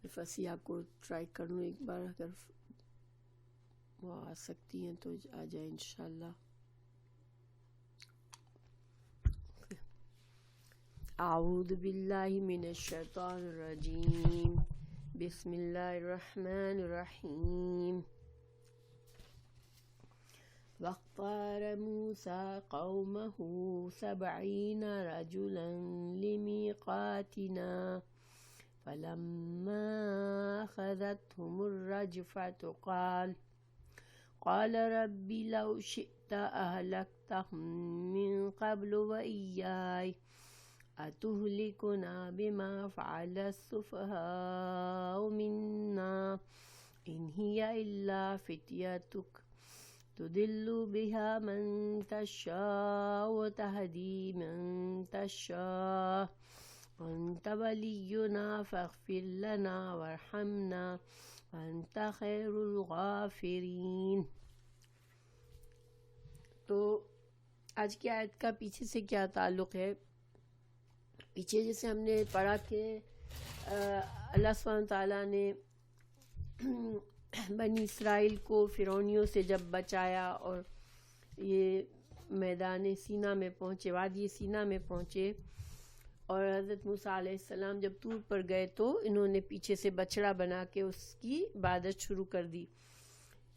فصیحہ کو ٹرائی کر لوں ایک بار، اگر وہ آ سکتی ہیں تو آ جائیں انشاءاللہ. اعوذ باللہ من الشیطان الرجیم، بسم اللہ الرحمن الرحیم. واختار موسیٰ قومہ 70 رجلا لمیقاتنا فلما أخذتهم الرجفة قال رب لو شئت أهلكتهم من قبل وإياي أتهلكنا بما فعل السفهاء منا إن هي إلا فتيتك تضل بها من تشاء وتهدي من تشاء وأنت ولينا فاغفر لنا وارحمنا وأنت خير الغافرين. تو آج کی آیت کا پیچھے سے کیا تعلق ہے؟ پیچھے جیسے ہم نے پڑھا کہ اللہ سبحانہ تعالیٰ نے بنی اسرائیل کو فرعونیوں سے جب بچایا اور یہ میدان سینا میں پہنچے، وادی سینا میں پہنچے، اور حضرت موسیٰ علیہ السلام جب طور پر گئے تو انہوں نے پیچھے سے بچڑا بنا کے اس کی عبادت شروع کر دی.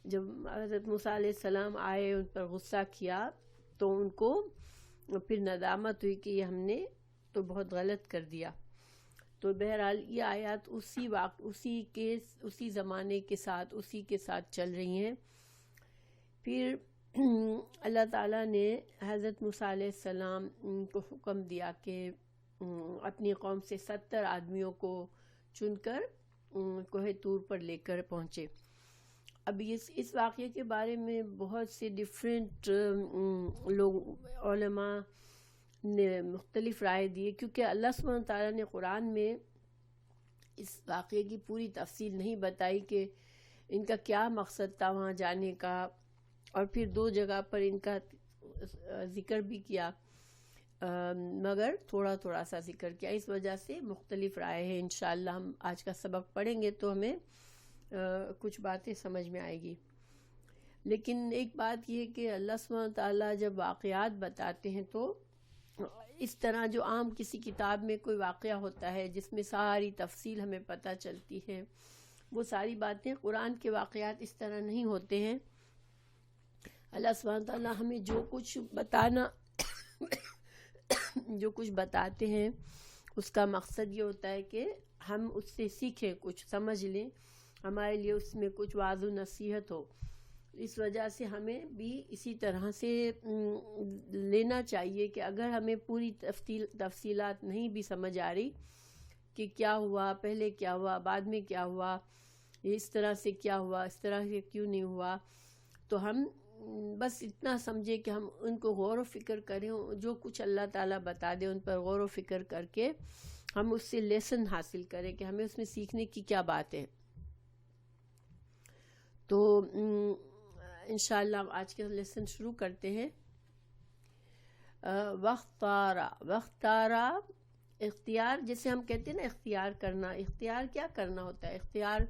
جب حضرت موسیٰ علیہ السلام آئے، ان پر غصہ کیا تو ان کو پھر ندامت ہوئی کہ یہ ہم نے تو بہت غلط کر دیا. تو بہرحال یہ آیات اسی زمانے کے ساتھ چل رہی ہیں. پھر اللہ تعالیٰ نے حضرت موسیٰ علیہ السلام کو حکم دیا کہ اپنی قوم سے 70 آدمیوں کو چن کر کوہ طور پر لے کر پہنچے. اب اس واقعے کے بارے میں بہت سے ڈیفرنٹ لوگ علماء نے مختلف رائے دی، کیونکہ اللہ سبحانہ تعالیٰ نے قرآن میں اس واقعے کی پوری تفصیل نہیں بتائی کہ ان کا کیا مقصد تھا وہاں جانے کا، اور پھر 2 جگہ پر ان کا ذکر بھی کیا، مگر تھوڑا سا ذکر کیا. اس وجہ سے مختلف رائے ہیں. انشاءاللہ ہم آج کا سبق پڑھیں گے تو ہمیں کچھ باتیں سمجھ میں آئے گی. لیکن ایک بات یہ کہ اللہ سبحانہ تعالیٰ جب واقعات بتاتے ہیں تو اس طرح جو عام کسی کتاب میں کوئی واقعہ ہوتا ہے جس میں ساری تفصیل ہمیں پتہ چلتی ہے، وہ ساری باتیں قرآن کے واقعات اس طرح نہیں ہوتے ہیں. اللہ سبحانہ تعالیٰ ہمیں جو کچھ بتاتے ہیں اس کا مقصد یہ ہوتا ہے کہ ہم اس سے سیکھیں، کچھ سمجھ لیں، ہمارے لیے اس میں کچھ واعظ و نصیحت ہو. اس وجہ سے ہمیں بھی اسی طرح سے لینا چاہیے کہ اگر ہمیں پوری تفصیلات نہیں بھی سمجھ آ رہی کہ کیا ہوا، پہلے کیا ہوا، بعد میں کیا ہوا، اس طرح سے کیا ہوا، اس طرح سے کیوں نہیں ہوا، تو ہم بس اتنا سمجھے کہ ہم ان کو غور و فکر کریں، جو کچھ اللہ تعالیٰ بتا دے ان پر غور و فکر کر کے ہم اس سے لیسن حاصل کریں کہ ہمیں اس میں سیکھنے کی کیا بات ہے. تو انشاءاللہ آج کے لیسن شروع کرتے ہیں. وختارا اختیار، جیسے ہم کہتے ہیں نا اختیار کرنا. اختیار کیا کرنا ہوتا ہے؟ اختیار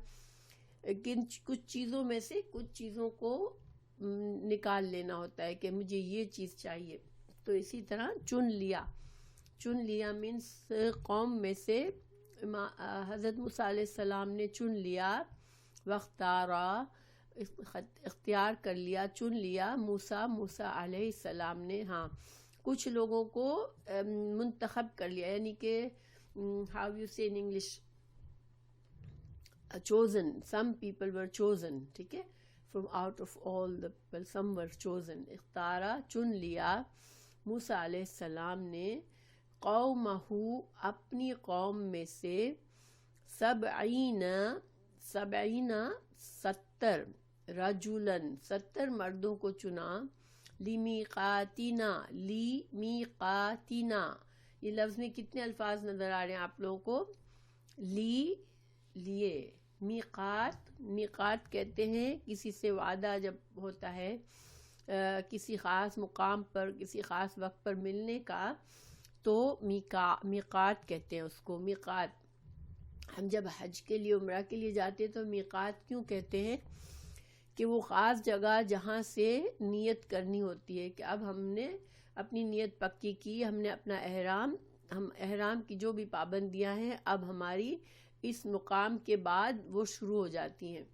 کچھ چیزوں میں سے کچھ چیزوں کو نکال لینا ہوتا ہے کہ مجھے یہ چیز چاہیے. تو اسی طرح چن لیا مینس قوم میں سے حضرت موسیٰ علیہ السلام نے چن لیا. وختارا اختیار کر لیا، چن لیا. موسیٰ علیہ السلام نے کچھ لوگوں کو منتخب کر لیا، یعنی کہ how you say in English chosen. Some people were chosen. ٹھیک ہے، from out of all the people some were chosen. اختارا چن لیا موسیٰ علیہ السلام نے قومہ اپنی قوم میں سے 70 رجلن 70 مردوں کو چنا. لیمیقاتنا یہ لفظ میں کتنے الفاظ نظر آ رہے ہیں آپ لوگوں کو؟ لیے. میقات کہتے ہیں کسی سے وعدہ جب ہوتا ہے کسی خاص مقام پر کسی خاص وقت پر ملنے کا، تو میقات کہتے ہیں اس کو. میقات ہم جب حج کے لیے عمرہ کے لیے جاتے تو میقات کیوں کہتے ہیں؟ کہ وہ خاص جگہ جہاں سے نیت کرنی ہوتی ہے کہ اب ہم نے اپنی نیت پکی کی، ہم نے اپنا ہم احرام کی جو بھی پابندیاں ہیں اب ہماری اس مقام کے بعد وہ شروع ہو جاتی ہیں۔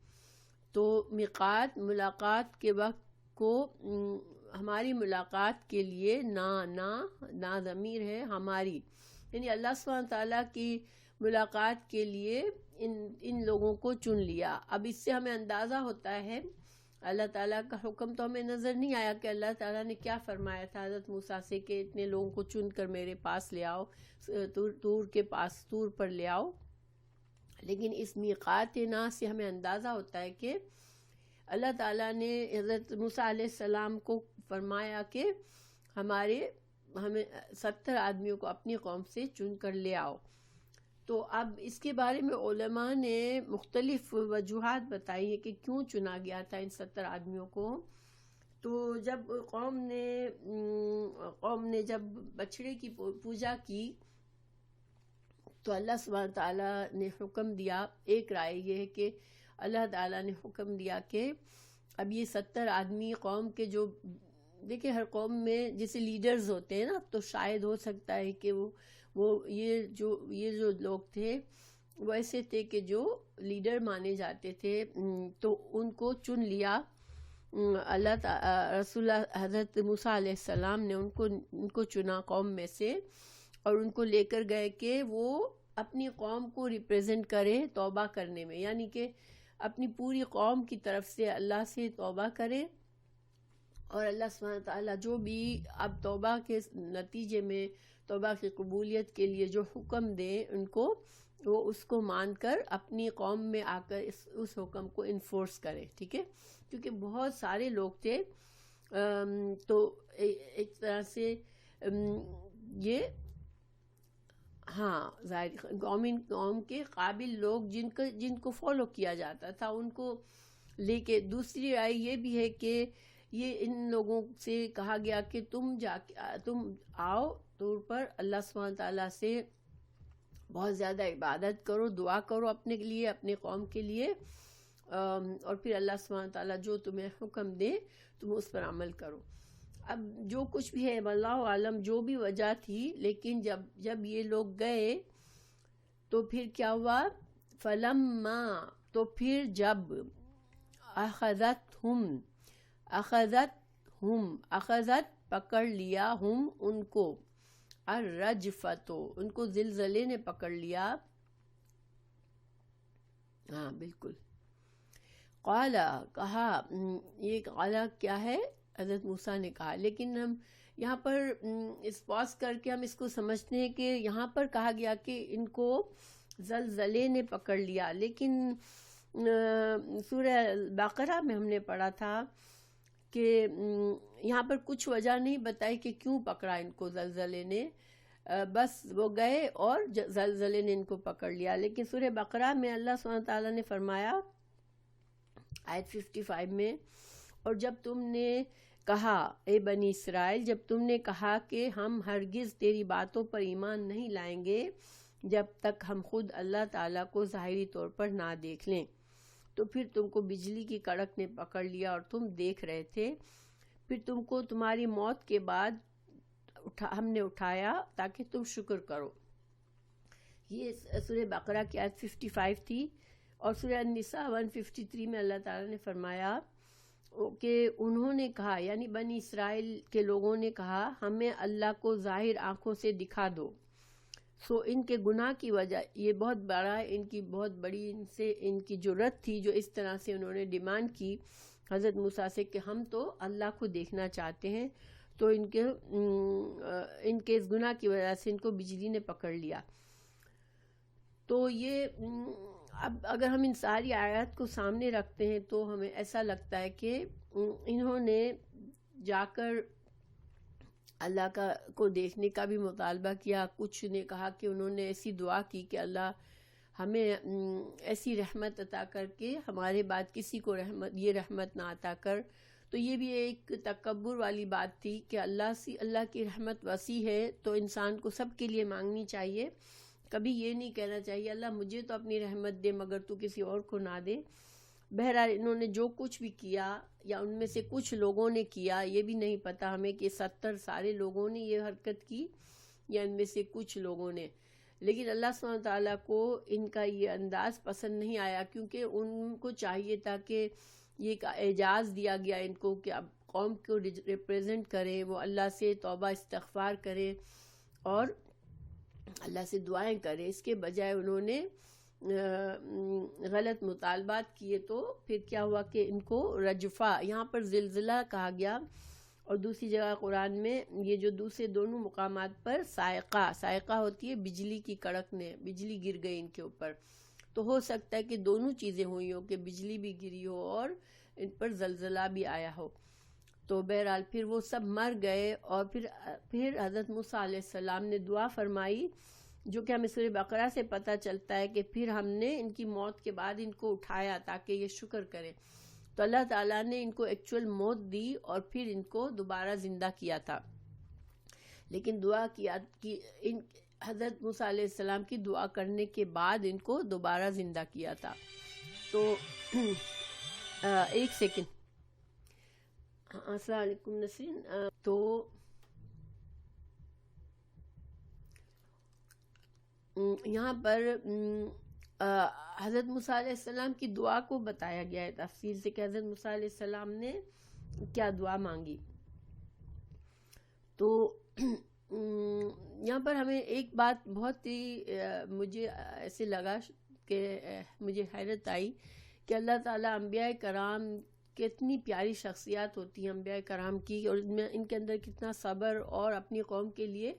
تو میقات ملاقات کے وقت کو ہماری ملاقات کے لیے نا ضمیر ہے ہماری، یعنی اللہ سبحانہ تعالیٰ کی ملاقات کے لیے ان لوگوں کو چن لیا۔ اب اس سے ہمیں اندازہ ہوتا ہے، اللہ تعالیٰ کا حکم تو ہمیں نظر نہیں آیا کہ اللہ تعالیٰ نے کیا فرمایا تھا حضرت موسیٰ سے کہ اتنے لوگوں کو چن کر میرے پاس لے آؤ، طور پر لے آؤ، لیکن اس میقات نا سے ہمیں اندازہ ہوتا ہے کہ اللہ تعالیٰ نے حضرت موسیٰ علیہ السلام کو فرمایا کہ ہمیں 70 آدمیوں کو اپنی قوم سے چن کر لے آؤ۔ تو اب اس کے بارے میں علماء نے مختلف وجوہات بتائی ہیں کہ کیوں چنا گیا تھا ان 70 آدمیوں کو۔ تو جب قوم نے جب بچڑے کی پوجا کی تو اللہ سبحانہ تعالیٰ نے حکم دیا، ایک رائے یہ ہے کہ اللہ تعالیٰ نے حکم دیا کہ اب یہ 70 آدمی قوم کے جو دیکھیں ہر قوم میں جیسے لیڈرز ہوتے ہیں نا، تو شاید ہو سکتا ہے کہ یہ جو لوگ تھے وہ ایسے تھے کہ جو لیڈر مانے جاتے تھے، تو ان کو چن لیا رسول حضرت موسیٰ علیہ السلام نے ان کو چنا قوم میں سے، اور ان کو لے کر گئے کہ وہ اپنی قوم کو ریپریزنٹ کریں توبہ کرنے میں، یعنی کہ اپنی پوری قوم کی طرف سے اللہ سے توبہ کریں، اور اللہ سبحانہ تعالیٰ جو بھی اب توبہ کے نتیجے میں توبہ کی قبولیت کے لیے جو حکم دیں ان کو، وہ اس کو مان کر اپنی قوم میں آ کر اس حکم کو انفورس کریں، ٹھیک ہے؟ کیونکہ بہت سارے لوگ تھے، تو ایک طرح سے یہ ظاہر قوم کے قابل لوگ جن کو فالو کیا جاتا تھا ان کو لے کے۔ دوسری رائے یہ بھی ہے کہ یہ ان لوگوں سے کہا گیا کہ تم آؤ طور پر اللہ سبحانہ تعالیٰ سے بہت زیادہ عبادت کرو، دعا کرو اپنے لیے، اپنے قوم کے لیے، اور پھر اللہ سبحانہ تعالیٰ جو تمہیں حکم دے تم اس پر عمل کرو۔ اب جو کچھ بھی ہے واللہ عالم جو بھی وجہ تھی، لیکن جب یہ لوگ گئے تو پھر کیا ہوا؟ فلما، تو پھر جب اخذت پکڑ لیا ہم ان کو، الرجفتو ان کو زلزلے نے پکڑ لیا، بالکل، قالا کہا، یہ قالا کیا ہے؟ حضرت موسیٰ نے کہا، لیکن ہم یہاں پر اس پاس کر کے ہم اس کو سمجھتے ہیں کہ یہاں پر کہا گیا کہ ان کو زلزلے نے پکڑ لیا، لیکن سورہ بقرہ میں ہم نے پڑھا تھا کہ یہاں پر کچھ وجہ نہیں بتائی کہ کیوں پکڑا ان کو زلزلے نے، بس وہ گئے اور زلزلے نے ان کو پکڑ لیا۔ لیکن سورہ بقرہ میں اللہ سبحانہ تعالیٰ نے فرمایا آیت 55 میں، اور جب تم نے کہا اے بنی اسرائیل، جب تم نے کہا کہ ہم ہرگز تیری باتوں پر ایمان نہیں لائیں گے جب تک ہم خود اللہ تعالیٰ کو ظاہری طور پر نہ دیکھ لیں، تو پھر تم کو بجلی کی کڑک نے پکڑ لیا اور تم دیکھ رہے تھے، پھر تم کو تمہاری موت کے بعد ہم نے اٹھایا تاکہ تم شکر کرو۔ یہ سورہ بقرہ کی آیت 55 تھی، اور سورہ النساء 153 میں اللہ تعالیٰ نے فرمایا کہ انہوں نے کہا، یعنی بنی اسرائیل کے لوگوں نے کہا، ہمیں اللہ کو ظاہر آنکھوں سے دکھا دو۔ سو ان کے گناہ کی وجہ یہ بہت بڑا، ان کی بہت بڑی ان کی جرت تھی جو اس طرح سے انہوں نے ڈیمانڈ کی حضرت موسیٰ سے کہ ہم تو اللہ کو دیکھنا چاہتے ہیں، تو ان کے اس گناہ کی وجہ سے ان کو بجلی نے پکڑ لیا۔ تو یہ اب اگر ہم ان ساری آیات کو سامنے رکھتے ہیں تو ہمیں ایسا لگتا ہے کہ انہوں نے جا کر اللہ کو دیکھنے کا بھی مطالبہ کیا، کچھ نے کہا کہ انہوں نے ایسی دعا کی کہ اللہ ہمیں ایسی رحمت عطا کر کے ہمارے بعد کسی کو یہ رحمت نہ عطا کر۔ تو یہ بھی ایک تکبر والی بات تھی کہ اللہ کی رحمت وسیع ہے تو انسان کو سب کے لیے مانگنی چاہیے کبھی یہ نہیں کہنا چاہیے اللہ مجھے تو اپنی رحمت دے مگر تو کسی اور کو نہ دے. بہرحال انہوں نے جو کچھ بھی کیا یا ان میں سے کچھ لوگوں نے کیا، یہ بھی نہیں پتہ ہمیں کہ 70 سارے لوگوں نے یہ حرکت کی یا ان میں سے کچھ لوگوں نے، لیکن اللہ سبحانہ وتعالیٰ کو ان کا یہ انداز پسند نہیں آیا، کیونکہ ان کو چاہیے تھا کہ یہ ایک اعجاز دیا گیا ان کو کہ اب قوم کو ریپریزنٹ کریں، وہ اللہ سے توبہ استغفار کریں اور اللہ سے دعائیں کریں. اس کے بجائے انہوں نے غلط مطالبات کیے، تو پھر کیا ہوا کہ ان کو رجفہ، یہاں پر زلزلہ کہا گیا، اور دوسری جگہ قرآن میں یہ جو دوسرے دونوں مقامات پر صاعقہ ہوتی ہے بجلی کی کڑکنے، بجلی گر گئی ان کے اوپر. تو ہو سکتا ہے کہ دونوں چیزیں ہوئی ہو، کہ بجلی بھی گری ہو اور ان پر زلزلہ بھی آیا ہو. تو بہرحال پھر وہ سب مر گئے، اور پھر حضرت موسیٰ علیہ السلام نے دعا فرمائی، جو کہ ہمیں سورہ بقرہ سے پتہ چلتا ہے کہ پھر ہم نے ان کی موت کے بعد ان کو اٹھایا تاکہ یہ شکر کریں. تو اللہ تعالیٰ نے ان کو ایکچول موت دی اور پھر ان کو دوبارہ زندہ کیا تھا. لیکن دعا کیا کہ حضرت موسیٰ علیہ السلام کی دعا کرنے کے بعد ان کو دوبارہ زندہ کیا تھا. تو ایک سیکنڈ. السلام علیکم نسرین. تو یہاں پر حضرت موسیٰ علیہ السلام کی دعا کو بتایا گیا ہے تفصیل سے کہ حضرت موسیٰ علیہ السلام نے کیا دعا مانگی. تو یہاں پر ہمیں ایک بات بہت ہی مجھے ایسے لگا کہ مجھے حیرت آئی کہ اللہ تعالیٰ انبیاء کرام کتنی پیاری شخصیات ہوتی ہیں انبیاء کرام کی، اور ان کے اندر کتنا صبر اور اپنی قوم کے لیے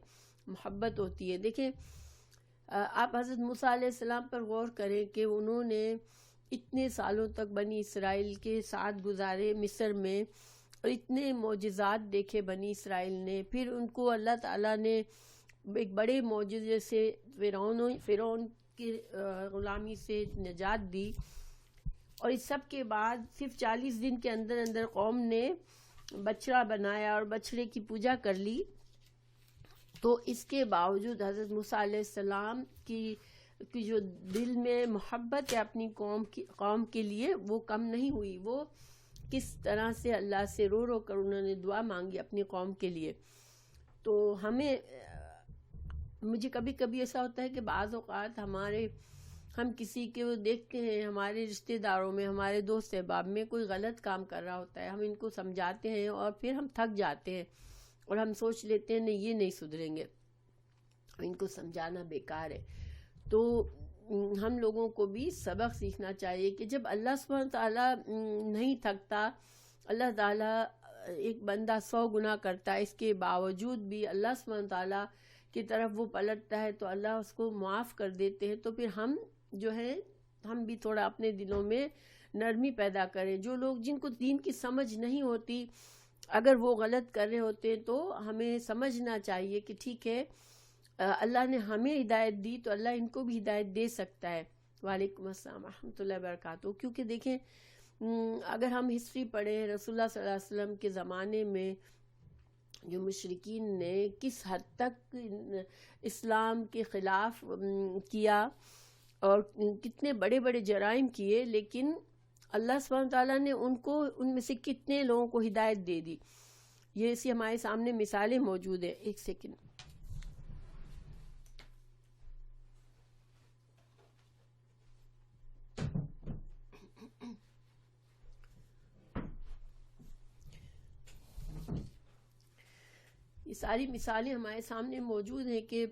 محبت ہوتی ہے. دیکھیں آپ حضرت موسیٰ علیہ السلام پر غور کریں کہ انہوں نے اتنے سالوں تک بنی اسرائیل کے ساتھ گزارے مصر میں، اور اتنے معجزات دیکھے بنی اسرائیل نے. پھر ان کو اللہ تعالیٰ نے ایک بڑے معجزے سے فرعون کی غلامی سے نجات دی، اور اس سب کے بعد صرف 40 دن کے اندر اندر قوم نے بچڑا بنایا اور بچڑے کی پوجا کر لی. تو اس کے باوجود حضرت موسیٰ علیہ السلام کی جو دل میں محبت ہے اپنی قوم کے لیے وہ کم نہیں ہوئی. وہ کس طرح سے اللہ سے رو رو کر انہوں نے دعا مانگی اپنی قوم کے لیے. تو مجھے کبھی کبھی ایسا ہوتا ہے کہ بعض اوقات ہم کسی کے وہ دیکھتے ہیں، ہمارے رشتہ داروں میں، ہمارے دوست احباب میں کوئی غلط کام کر رہا ہوتا ہے، ہم ان کو سمجھاتے ہیں اور پھر ہم تھک جاتے ہیں اور ہم سوچ لیتے ہیں نہیں یہ نہیں سدھریں گے، ان کو سمجھانا بیکار ہے. تو ہم لوگوں کو بھی سبق سیکھنا چاہیے کہ جب اللہ سبحانہ تعالیٰ نہیں تھکتا، اللہ تعالیٰ ایک بندہ 100 گناہ کرتا ہے، اس کے باوجود بھی اللہ سبحانہ تعالیٰ کی طرف وہ پلٹتا ہے تو اللہ اس کو معاف کر دیتے ہیں. تو پھر ہم جو ہے ہم بھی تھوڑا اپنے دلوں میں نرمی پیدا کریں. جو لوگ جن کو دین کی سمجھ نہیں ہوتی، اگر وہ غلط کر رہے ہوتے تو ہمیں سمجھنا چاہیے کہ ٹھیک ہے اللہ نے ہمیں ہدایت دی تو اللہ ان کو بھی ہدایت دے سکتا ہے. وعلیکم السلام ورحمۃ اللہ وبرکاتہ. کیونکہ دیکھیں اگر ہم ہسٹری پڑھیں رسول اللہ صلی اللہ علیہ وسلم کے زمانے میں جو مشرکین نے کس حد تک اسلام کے خلاف کیا اور کتنے بڑے بڑے جرائم کیے، لیکن اللہ سبحانہ تعالیٰ نے ان میں سے کتنے لوگوں کو ہدایت دے دی. یہ ایسی ہمارے سامنے مثالیں موجود ہیں. ایک سیکنڈ. یہ ساری مثالیں ہمارے سامنے موجود ہیں کہ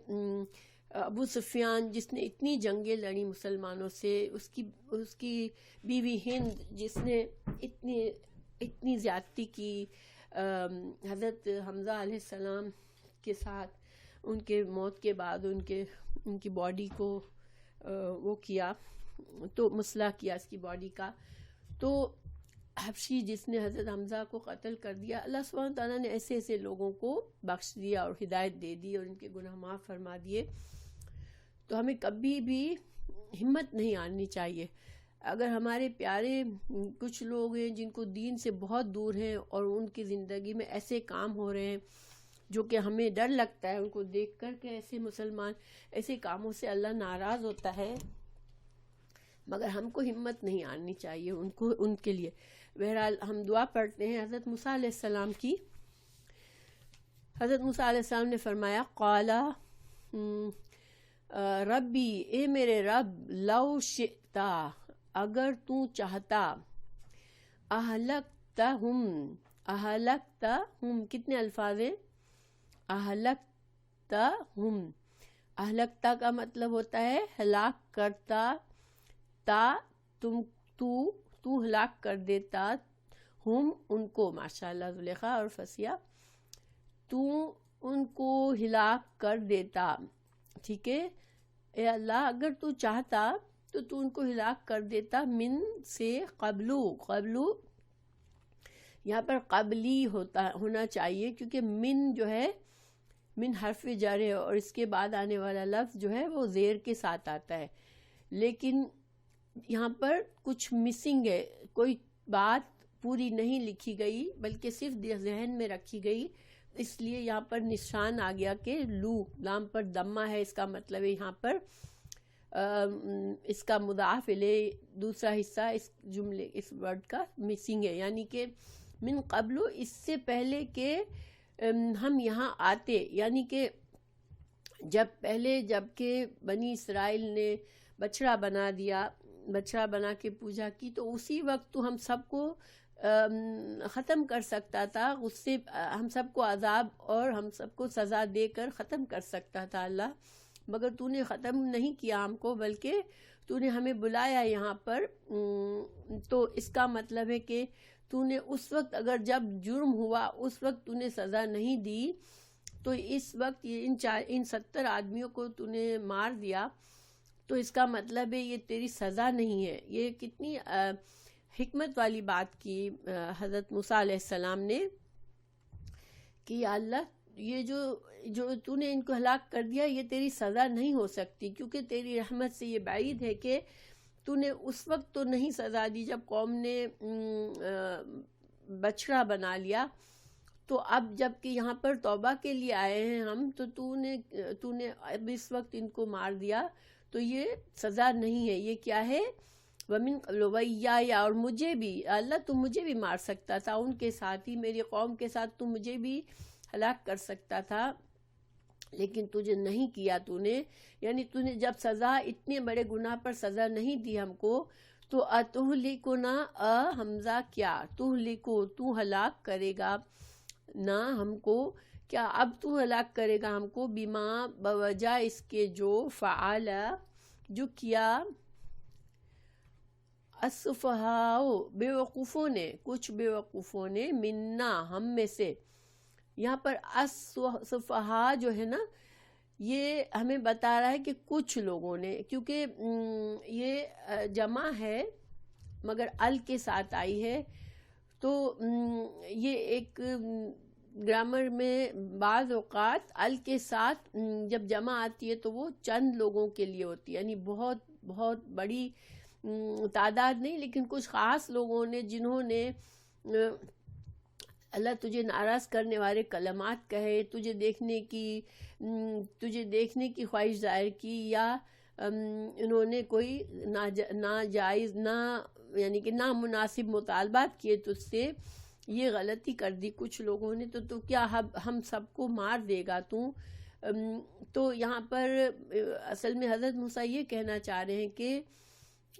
ابو سفیان جس نے اتنی جنگیں لڑی مسلمانوں سے، اس کی بیوی ہند جس نے اتنی زیادتی کی، حضرت حمزہ علیہ السلام کے ساتھ ان کے موت کے بعد ان کی باڈی کو وہ کیا تو مسئلہ کیا اس کی باڈی کا. تو حبشی جس نے حضرت حمزہ کو قتل کر دیا، اللہ سبحانہ تعالیٰ نے ایسے ایسے لوگوں کو بخش دیا اور ہدایت دے دی اور ان کے گناہ معاف فرما دیے. تو ہمیں کبھی بھی ہمت نہیں آنی چاہیے. اگر ہمارے پیارے کچھ لوگ ہیں جن کو دین سے بہت دور ہیں اور ان کی زندگی میں ایسے کام ہو رہے ہیں جو کہ ہمیں ڈر لگتا ہے ان کو دیکھ کر کہ ایسے مسلمان ایسے کاموں سے اللہ ناراض ہوتا ہے، مگر ہم کو ہمت نہیں آنی چاہیے ان کے لیے۔ بہرحال ہم دعا پڑھتے ہیں حضرت موسیٰ علیہ السلام کی۔ حضرت موسیٰ علیہ السلام نے فرمایا قالا ربی، اے میرے رب، لو شئتا، اگر تو چاہتا، اہلکتہم کتنے الفاظ ہیں؟ اہلکتہم، اہلکتا کا مطلب ہوتا ہے ہلاک کرتا، تو ہلاک کر دیتا، ہم ان کو، ماشاءاللہ زلیخا اور فسیہ، تو ان کو ہلاک کر دیتا، ٹھیک ہے اے اللہ اگر تو چاہتا تو ان کو ہلاک کر دیتا، من سے قبلو یہاں پر قبلی ہونا چاہیے، کیونکہ من جو ہے من حرف جر ہے اور اس کے بعد آنے والا لفظ جو ہے وہ زیر کے ساتھ آتا ہے، لیکن یہاں پر کچھ مسنگ ہے، کوئی بات پوری نہیں لکھی گئی بلکہ صرف ذہن میں رکھی گئی، اس لیے یہاں پر نشان آ گیا کہ لو، لام پر دمہ ہے، اس کا مطلب ہے یہاں پر اس کا مضاف الیہ دوسرا حصہ اس جملے اس ورڈ کا مسنگ ہے، یعنی کہ من قبل، اس سے پہلے کہ ہم یہاں آتے، یعنی کہ جب کہ بنی اسرائیل نے بچڑا بنا دیا، بچڑا بنا کے پوجا کی، تو اسی وقت تو ہم سب کو ختم کر سکتا تھا، اس سے ہم سب کو عذاب اور ہم سب کو سزا دے کر ختم کر سکتا تھا اللہ، مگر تو نے ختم نہیں کیا ہم کو، بلکہ تو نے ہمیں بلایا یہاں پر، تو اس کا مطلب ہے کہ تو نے اس وقت اگر جب جرم ہوا اس وقت تو نے سزا نہیں دی، تو اس وقت ان 70 آدمیوں کو تو نے مار دیا، تو اس کا مطلب ہے یہ تیری سزا نہیں ہے۔ یہ کتنی حکمت والی بات کی حضرت موسیٰ علیہ السلام نے کہ یا اللہ یہ جو تو نے ان کو ہلاک کر دیا یہ تیری سزا نہیں ہو سکتی، کیونکہ تیری رحمت سے یہ بعید ہے کہ تو نے اس وقت تو نہیں سزا دی جب قوم نے بچڑا بنا لیا، تو اب جب کہ یہاں پر توبہ کے لیے آئے ہیں ہم، تو تو نے اب اس وقت ان کو مار دیا، تو یہ سزا نہیں ہے، یہ کیا ہے؟ وَمِن قَبْلُ وَإِيَّايَ، اور مجھے بھی اللہ تو مجھے بھی مار سکتا تھا، ان کے ساتھ ہی میری قوم کے ساتھ تو مجھے بھی ہلاک کر سکتا تھا، لیکن تجھے نہیں کیا تو نے، یعنی تو نے جب سزا اتنے بڑے گناہ پر سزا نہیں دی ہم کو، تو اتہلکنا حمزہ کیا تہلکو، تو ہلاک کرے گا نہ ہم کو، کیا اب تو ہلاک کرے گا ہم کو، بما بوجہ اس کے جو فعال جو کیا السفہاء بیوقوفوں نے، کچھ بیوقوفوں نے، منا ہم میں سے، یہاں پر السفہاء جو ہے نا یہ ہمیں بتا رہا ہے کہ کچھ لوگوں نے، کیونکہ یہ جمع ہے مگر ال کے ساتھ آئی ہے، تو یہ ایک گرامر میں بعض اوقات ال کے ساتھ جب جمع آتی ہے تو وہ چند لوگوں کے لیے ہوتی ہے، یعنی بہت بہت بڑی تعداد نہیں، لیکن کچھ خاص لوگوں نے جنہوں نے اللہ تجھے ناراض کرنے والے کلمات کہے، تجھے دیکھنے کی خواہش ظاہر کی، یا انہوں نے کوئی ناجائز یعنی کہ نامناسب مطالبات کیے تجھ سے، یہ غلطی کر دی کچھ لوگوں نے، تو کیا ہم سب کو مار دے گا تو یہاں پر اصل میں حضرت موسیٰ یہ کہنا چاہ رہے ہیں کہ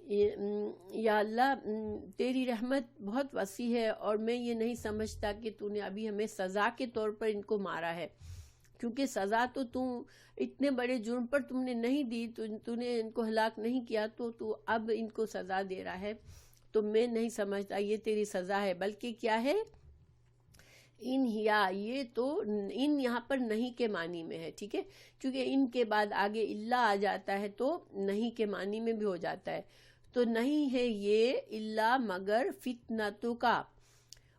یا اللہ تیری رحمت بہت وسیع ہے، اور میں یہ نہیں سمجھتا کہ تو نے ابھی ہمیں سزا کے طور پر ان کو مارا ہے، کیونکہ سزا تو اتنے بڑے جرم پر تم نے نہیں دی، تو نے ان کو ہلاک نہیں کیا، تو اب ان کو سزا دے رہا ہے، تو میں نہیں سمجھتا یہ تیری سزا ہے، بلکہ کیا ہے؟ ان ہیا، یہ تو ان یہاں پر نہیں کے معنی میں ہے، ٹھیک ہے، کیونکہ ان کے بعد آگے اللہ آ جاتا ہے تو نہیں کے معنی میں بھی ہو جاتا ہے، تو نہیں ہے یہ الا مگر فتنتوں کا،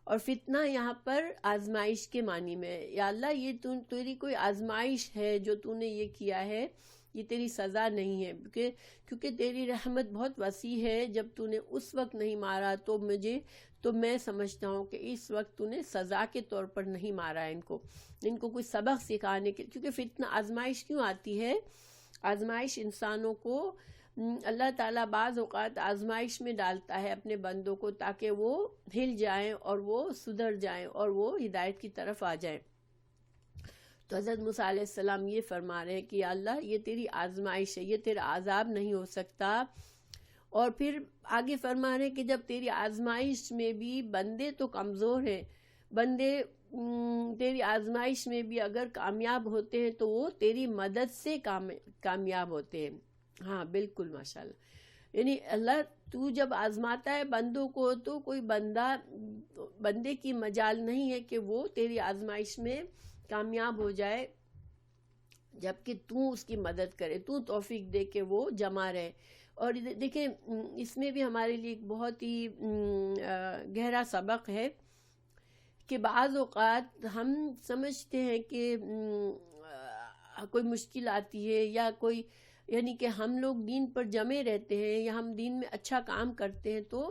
اور فتنہ یہاں پر آزمائش کے معنی میں ہے، یا اللہ یہ تیری کوئی آزمائش ہے جو تو نے یہ کیا ہے، یہ تیری سزا نہیں ہے، کیونکہ تیری رحمت بہت وسیع ہے. جب تو نے اس وقت نہیں مارا تو میں سمجھتا ہوں کہ اس وقت تو نے سزا کے طور پر نہیں مارا ہے ان کو کوئی سبق سکھانے کے. کیونکہ فتنہ آزمائش کیوں آتی ہے؟ آزمائش انسانوں کو اللہ تعالیٰ بعض اوقات آزمائش میں ڈالتا ہے اپنے بندوں کو، تاکہ وہ ہل جائیں اور وہ سدھر جائیں اور وہ ہدایت کی طرف آ جائیں. تو حضرت موسیٰ علیہ السلام یہ فرما رہے ہیں کہ یا اللہ یہ تیری آزمائش ہے، یہ تیرا عذاب نہیں ہو سکتا. اور پھر آگے فرما رہے ہیں کہ جب تیری آزمائش میں بھی بندے تو کمزور ہیں، بندے تیری آزمائش میں بھی اگر کامیاب ہوتے ہیں تو وہ تیری مدد سے کامیاب ہوتے ہیں. ہاں بالکل ماشاءاللہ. یعنی اللہ تو جب آزماتا ہے بندوں کو تو کوئی بندے کی مجال نہیں ہے کہ وہ تیری آزمائش میں کامیاب ہو جائے، جبکہ تو اس کی مدد کرے، تو توفیق دے کہ وہ جمع رہے. اور دیکھیں اس میں بھی ہمارے لیے ایک بہت ہی گہرا سبق ہے کہ بعض اوقات ہم سمجھتے ہیں کہ کوئی مشکل آتی ہے یا کوئی، یعنی کہ ہم لوگ دین پر جمے رہتے ہیں یا ہم دین میں اچھا کام کرتے ہیں تو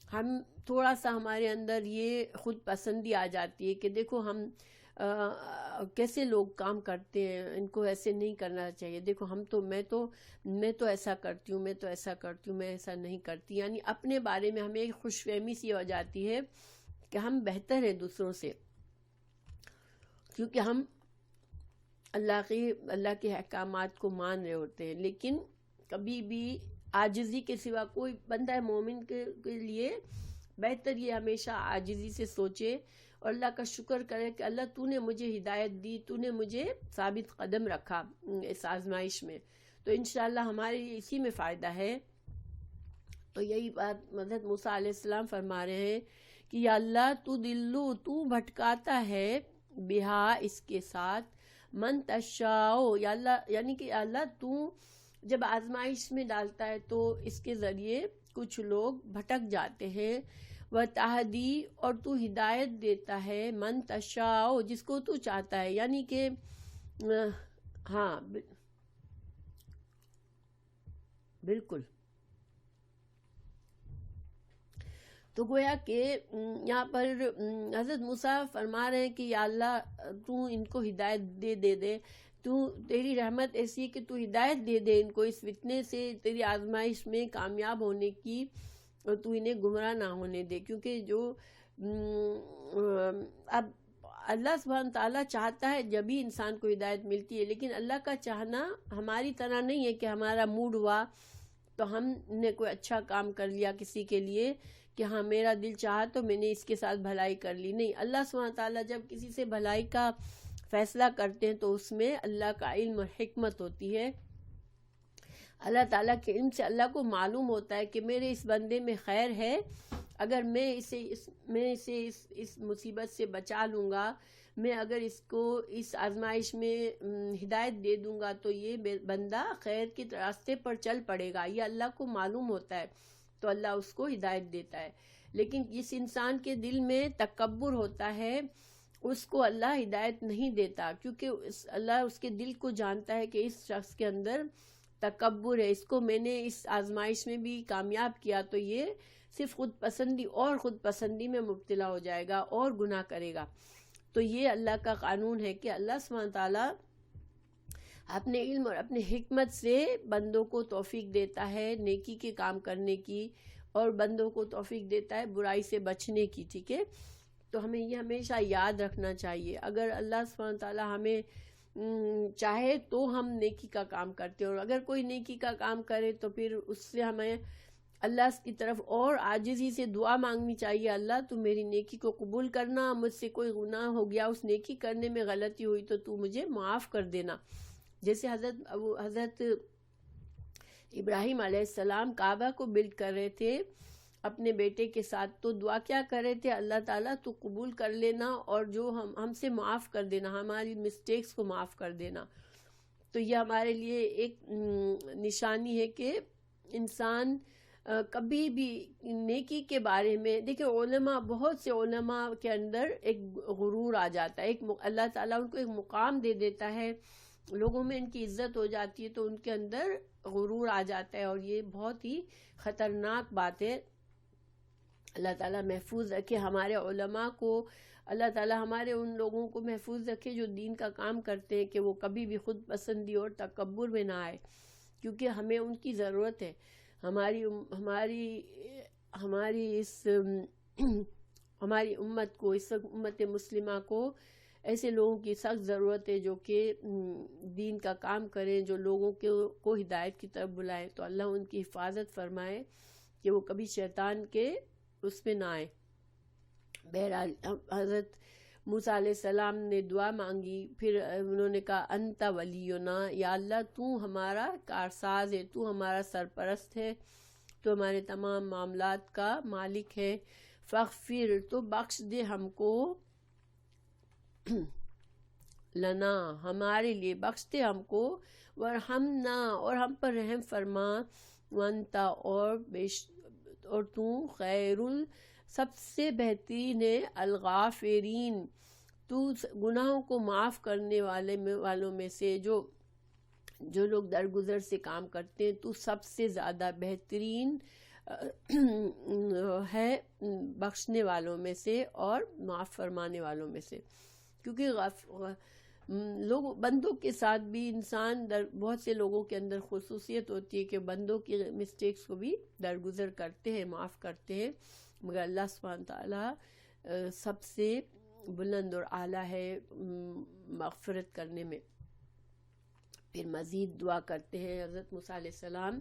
ہم تھوڑا سا ہمارے اندر یہ خود پسندی آ جاتی ہے کہ دیکھو ہم کیسے لوگ کام کرتے ہیں، ان کو ایسے نہیں کرنا چاہیے، دیکھو میں تو ایسا کرتی ہوں، میں تو ایسا کرتی ہوں، میں ایسا نہیں کرتی. یعنی اپنے بارے میں ہمیں ایک خوش فہمی سی ہو جاتی ہے کہ ہم بہتر ہیں دوسروں سے، کیونکہ ہم اللہ کے احکامات کو مان رہے ہوتے ہیں. لیکن کبھی بھی عاجزی کے سوا کوئی بندہ مومن کے لیے بہتر یہ ہمیشہ عاجزی سے سوچے اور اللہ کا شکر کرے کہ اللہ تو نے مجھے ہدایت دی، تو نے مجھے ثابت قدم رکھا اس آزمائش میں، تو انشاءاللہ ہمارے لیے اسی میں فائدہ ہے. تو یہی بات حضرت موسیٰ علیہ السلام فرما رہے ہیں کہ یا اللہ تو بھٹکاتا ہے بہا اس کے ساتھ من تشاء، یا اللہ یعنی کہ یا اللہ تو جب آزمائش میں ڈالتا ہے تو اس کے ذریعے کچھ لوگ بھٹک جاتے ہیں. وتہدی، اور تو ہدایت دیتا ہے من تشاء جس کو تو چاہتا ہے. یعنی کہ ہاں بالکل. تو گویا کہ یہاں پر حضرت موسیٰ فرما رہے ہیں کہ یا اللہ تو ان کو ہدایت دے، تیری رحمت ایسی ہے کہ تو ہدایت دے ان کو اس فتنے سے، تیری آزمائش میں کامیاب ہونے کی، اور تو انہیں گمراہ نہ ہونے دے. کیونکہ جو اب اللہ سبحانہ تعالیٰ چاہتا ہے جب ہی انسان کو ہدایت ملتی ہے، لیکن اللہ کا چاہنا ہماری طرح نہیں ہے کہ ہمارا موڈ ہوا تو ہم نے کوئی اچھا کام کر لیا کسی کے لیے کہ ہاں میرا دل چاہا تو میں نے اس کے ساتھ بھلائی کر لی. نہیں، اللہ سبحانہ تعالیٰ جب کسی سے بھلائی کا فیصلہ کرتے ہیں تو اس میں اللہ کا علم اور حکمت ہوتی ہے. اللہ تعالیٰ کے علم سے اللہ کو معلوم ہوتا ہے کہ میرے اس بندے میں خیر ہے، اگر میں اسے اس مصیبت سے بچا لوں گا، میں اگر اس کو اس آزمائش میں ہدایت دے دوں گا تو یہ بندہ خیر کے راستے پر چل پڑے گا. یہ اللہ کو معلوم ہوتا ہے تو اللہ اس کو ہدایت دیتا ہے. لیکن جس انسان کے دل میں تکبر ہوتا ہے اس کو اللہ ہدایت نہیں دیتا، کیونکہ اللہ اس کے دل کو جانتا ہے کہ اس شخص کے اندر تکبر ہے، اس کو میں نے اس آزمائش میں بھی کامیاب کیا تو یہ صرف خود پسندی میں مبتلا ہو جائے گا اور گناہ کرے گا. تو یہ اللہ کا قانون ہے کہ اللہ سبحانہ تعالیٰ اپنے علم اور اپنے حکمت سے بندوں کو توفیق دیتا ہے نیکی کے کام کرنے کی، اور بندوں کو توفیق دیتا ہے برائی سے بچنے کی. ٹھیک ہے، تو ہمیں یہ ہمیشہ یاد رکھنا چاہیے. اگر اللہ سبحانہ تعالیٰ ہمیں چاہے تو ہم نیکی کا کام کرتے ہیں، اور اگر کوئی نیکی کا کام کرے تو پھر اس سے ہمیں اللہ کی طرف اور عاجزی سے دعا مانگنی چاہیے. اللہ تو میری نیکی کو قبول کرنا، مجھ سے کوئی گناہ ہو گیا، اس نیکی کرنے میں غلطی ہوئی تو مجھے معاف کر دینا. جیسے حضرت ابراہیم علیہ السلام کعبہ کو بلڈ کر رہے تھے اپنے بیٹے کے ساتھ، تو دعا کیا کر رہے تھے؟ اللہ تعالیٰ تو قبول کر لینا اور جو ہم سے معاف کر دینا، ہماری مسٹیکس کو معاف کر دینا. تو یہ ہمارے لیے ایک نشانی ہے کہ انسان کبھی بھی نیکی کے بارے میں، دیکھیں علماء، بہت سے علماء کے اندر ایک غرور آ جاتا ہے، اللہ تعالیٰ ان کو ایک مقام دے دیتا ہے لوگوں میں ان کی عزت ہو جاتی ہے تو ان کے اندر غرور آ جاتا ہے، اور یہ بہت ہی خطرناک بات ہے۔ اللہ تعالیٰ محفوظ رکھے ہمارے علماء کو، اللہ تعالیٰ ہمارے ان لوگوں کو محفوظ رکھے جو دین کا کام کرتے ہیں، کہ وہ کبھی بھی خود پسندی اور تکبر میں نہ آئے، کیونکہ ہمیں ان کی ضرورت ہے۔ ہماری ہماری امت کو، اس امت مسلمہ کو ایسے لوگوں کی سخت ضرورت ہے جو کہ دین کا کام کریں، جو لوگوں کو ہدایت کی طرف بلائیں۔ تو اللہ ان کی حفاظت فرمائے کہ وہ کبھی شیطان کے اس میں نہ آئے۔ بہرحال حضرت موسیٰ علیہ السلام نے دعا مانگی، پھر انہوں نے کہا انت ولینا، یا اللہ تو ہمارا کارساز ہے، تو ہمارا سرپرست ہے، تو ہمارے تمام معاملات کا مالک ہے۔ فاغفر، تو بخش دے ہم کو، لنا، ہمارے لیے بخش دے ہم کو، ورحمنا، اور ہم پر رحم فرما، وانتا، اور تو خیر سب سے بہترین ہے، الغافرین، تو گناہوں کو معاف کرنے والوں میں سے، جو لوگ درگزر سے کام کرتے ہیں، تو سب سے زیادہ بہترین ہے بخشنے والوں میں سے اور معاف فرمانے والوں میں سے۔ کیونکہ بندوں کے ساتھ بھی انسان بہت سے لوگوں کے اندر خصوصیت ہوتی ہے کہ بندوں کی مسٹیکس کو بھی درگزر کرتے ہیں، معاف کرتے ہیں، مگر اللہ سبحانہ تعالیٰ سب سے بلند اور اعلیٰ ہے مغفرت کرنے میں۔ پھر مزید دعا کرتے ہیں حضرت موسیٰ علیہ السلام،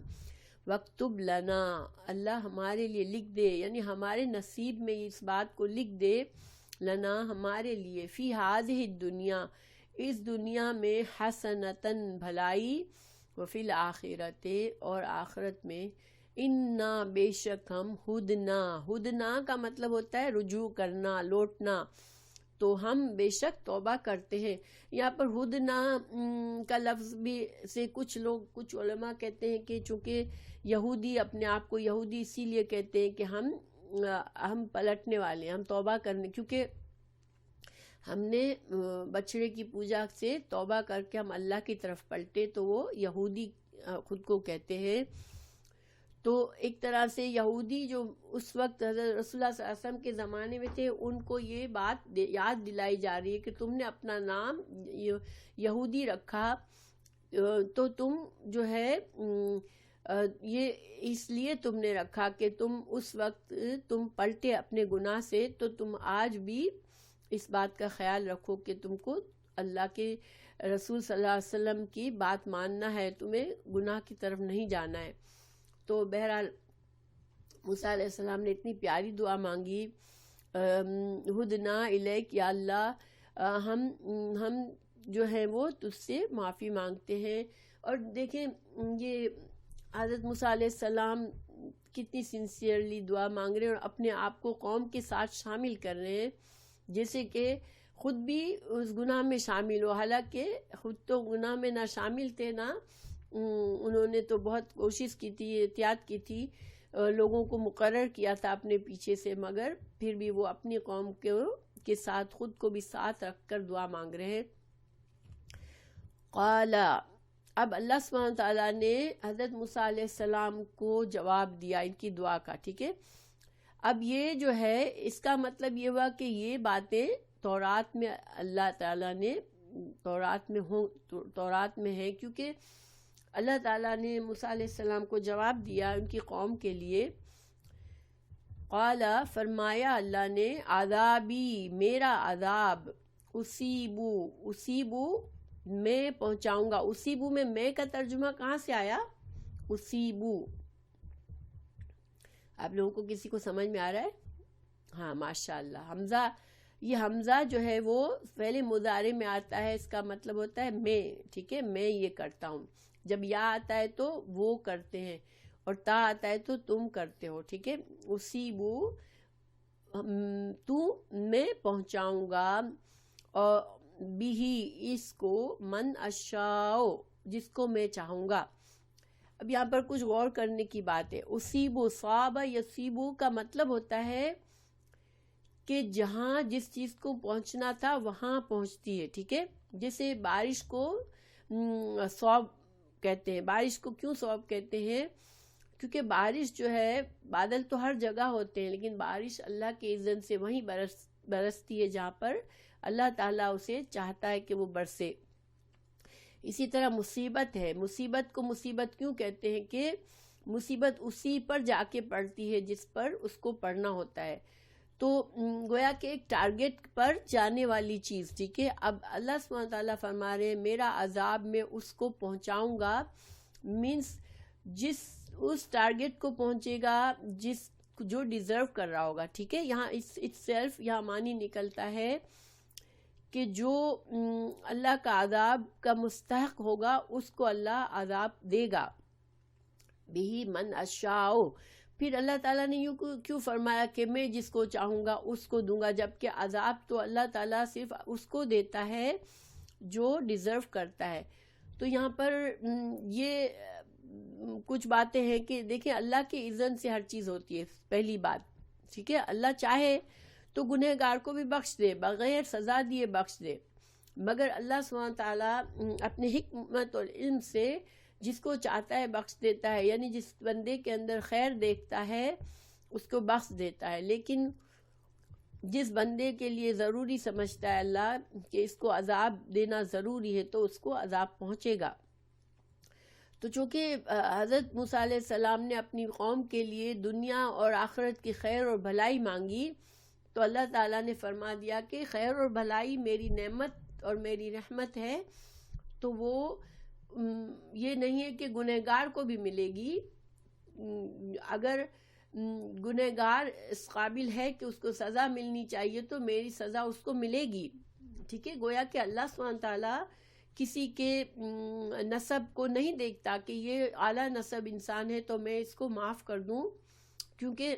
وَاکْتُبْ لَنَا، اللہ ہمارے لیے لکھ دے، یعنی ہمارے نصیب میں اس بات کو لکھ دے، لنا، ہمارے لیے، فی ہذہ الدنیا، اس دنیا میں، حسنتاً، بھلائی، وفی الآخرت، اور آخرت میں، انا، بے شک ہم، ہدنا کا مطلب ہوتا ہے رجوع کرنا، لوٹنا، تو ہم بے شک توبہ کرتے ہیں۔ یہاں پر ہدنا کا لفظ بھی سے کچھ علماء کہتے ہیں کہ چونکہ یہودی اپنے آپ کو یہودی اسی لیے کہتے ہیں کہ ہم پلٹنے والے ہیں، ہم توبہ کرنے، کیونکہ ہم نے بچڑے کی پوجا سے توبہ کر کے ہم اللہ کی طرف پلٹے، تو وہ یہودی خود کو کہتے ہیں۔ تو ایک طرح سے یہودی جو اس وقت حضرت رسول اللہ صلی اللہ علیہ وسلم کے زمانے میں تھے، ان کو یہ بات یاد دلائی جا رہی ہے کہ تم نے اپنا نام یہودی رکھا، تو تم جو ہے یہ اس لیے تم نے رکھا کہ تم اس وقت تم پلٹے اپنے گناہ سے، تو تم آج بھی اس بات کا خیال رکھو کہ تم کو اللہ کے رسول صلی اللہ علیہ وسلم کی بات ماننا ہے، تمہیں گناہ کی طرف نہیں جانا ہے۔ تو بہرحال موسیٰ علیہ السلام نے اتنی پیاری دعا مانگی، ہدنا الیک، یا اللہ ہم جو ہے وہ تجھ سے معافی مانگتے ہیں۔ اور دیکھیں یہ حضرت موسیٰ علیہ السلام کتنی سنسیئرلی دعا مانگ رہے ہیں اور اپنے آپ کو قوم کے ساتھ شامل کر رہے ہیں، جیسے کہ خود بھی اس گناہ میں شامل ہو، حالانکہ خود تو گناہ میں نہ شامل تھے، نہ انہوں نے تو بہت کوشش کی تھی، احتیاط کی تھی، لوگوں کو مقرر کیا تھا اپنے پیچھے سے، مگر پھر بھی وہ اپنی قوم کے ساتھ خود کو بھی ساتھ رکھ کر دعا مانگ رہے ہیں۔ قال، اب اللہ سبحانہ تعالیٰ نے حضرت موسیٰ علیہ السلام کو جواب دیا ان کی دعا کا، ٹھیک ہے۔ اب یہ جو ہے اس کا مطلب یہ ہوا کہ یہ باتیں تورات میں اللہ تعالیٰ نے تورات میں ہیں، کیونکہ اللہ تعالیٰ نے موسیٰ علیہ السلام کو جواب دیا ان کی قوم کے لیے۔ قال، فرمایا اللہ نے، عذابی، میرا عذاب، اصیبو، میں پہنچاؤں گا۔ اصیبو میں کا ترجمہ کہاں سے آیا؟ اصیبو، آپ لوگوں کو کسی کو سمجھ میں آ رہا ہے؟ ہاں ماشاءاللہ۔ حمزہ، یہ حمزہ جو ہے وہ فعل مضارع میں آتا ہے، اس کا مطلب ہوتا ہے میں، ٹھیک ہے، میں یہ کرتا ہوں۔ جب یا آتا ہے تو وہ کرتے ہیں، اور تا آتا ہے تو تم کرتے ہو، ٹھیک ہے۔ اصیبو، تو میں پہنچاؤں گا، اور بھی، اس کو، من اشاؤ، جس کو میں چاہوں گا۔ اب یہاں پر کچھ غور کرنے کی بات ہے۔ اصیبو، صاب یصیبو کا مطلب ہوتا ہے کہ جہاں جس چیز کو پہنچنا تھا وہاں پہنچتی ہے، ٹھیک ہے۔ جیسے بارش کو صوب کہتے ہیں. بارش کو کیوں صوب کہتے ہیں؟ کیونکہ بارش جو ہے، بادل تو ہر جگہ ہوتے ہیں، لیکن بارش اللہ کے اذن سے وہیں برستی ہے جہاں پر اللہ تعالیٰ اسے چاہتا ہے کہ وہ برسے. اسی طرح مصیبت ہے. مصیبت کو مصیبت کیوں کہتے ہیں؟ کہ مصیبت اسی پر جا کے پڑتی ہے جس پر اس کو پڑنا ہوتا ہے. تو گویا کہ ایک ٹارگٹ پر جانے والی چیز. ٹھیک ہے، اب اللہ سبحانہ وتعالیٰ فرما رہے ہیں میرا عذاب میں اس کو پہنچاؤں گا، مینس جس اس ٹارگٹ کو پہنچے گا جو ڈیزرو کر رہا ہوگا. ٹھیک ہے، یہاں اٹ سیلف یہاں معنی نکلتا ہے کہ جو اللہ کا عذاب کا مستحق ہوگا اس کو اللہ عذاب دے گا. بہی من اشاء. پھر اللہ تعالیٰ نے یوں کیوں فرمایا کہ میں جس کو چاہوں گا اس کو دوں گا، جبکہ عذاب تو اللہ تعالیٰ صرف اس کو دیتا ہے جو ڈیزرو کرتا ہے. تو یہاں پر یہ کچھ باتیں ہیں کہ دیکھیں اللہ کے اذن سے ہر چیز ہوتی ہے. پہلی بات، ٹھیک ہے، اللہ چاہے تو گنہگار کو بھی بخش دے، بغیر سزا دیے بخش دے، مگر اللہ سبحانہ تعالیٰ اپنے حکمت اور علم سے جس کو چاہتا ہے بخش دیتا ہے. یعنی جس بندے کے اندر خیر دیکھتا ہے اس کو بخش دیتا ہے، لیکن جس بندے کے لیے ضروری سمجھتا ہے اللہ کہ اس کو عذاب دینا ضروری ہے تو اس کو عذاب پہنچے گا. تو چونکہ حضرت موسیٰ علیہ السلام نے اپنی قوم کے لیے دنیا اور آخرت کی خیر اور بھلائی مانگی، تو اللہ تعالیٰ نے فرما دیا کہ خیر اور بھلائی میری نعمت اور میری رحمت ہے، تو وہ یہ نہیں ہے کہ گنہگار کو بھی ملے گی. اگر گنہگار اس قابل ہے کہ اس کو سزا ملنی چاہیے تو میری سزا اس کو ملے گی. ٹھیک ہے، گویا کہ اللہ سبحانہ تعالیٰ کسی کے نسب کو نہیں دیکھتا کہ یہ اعلیٰ نسب انسان ہے تو میں اس کو معاف کر دوں. کیونکہ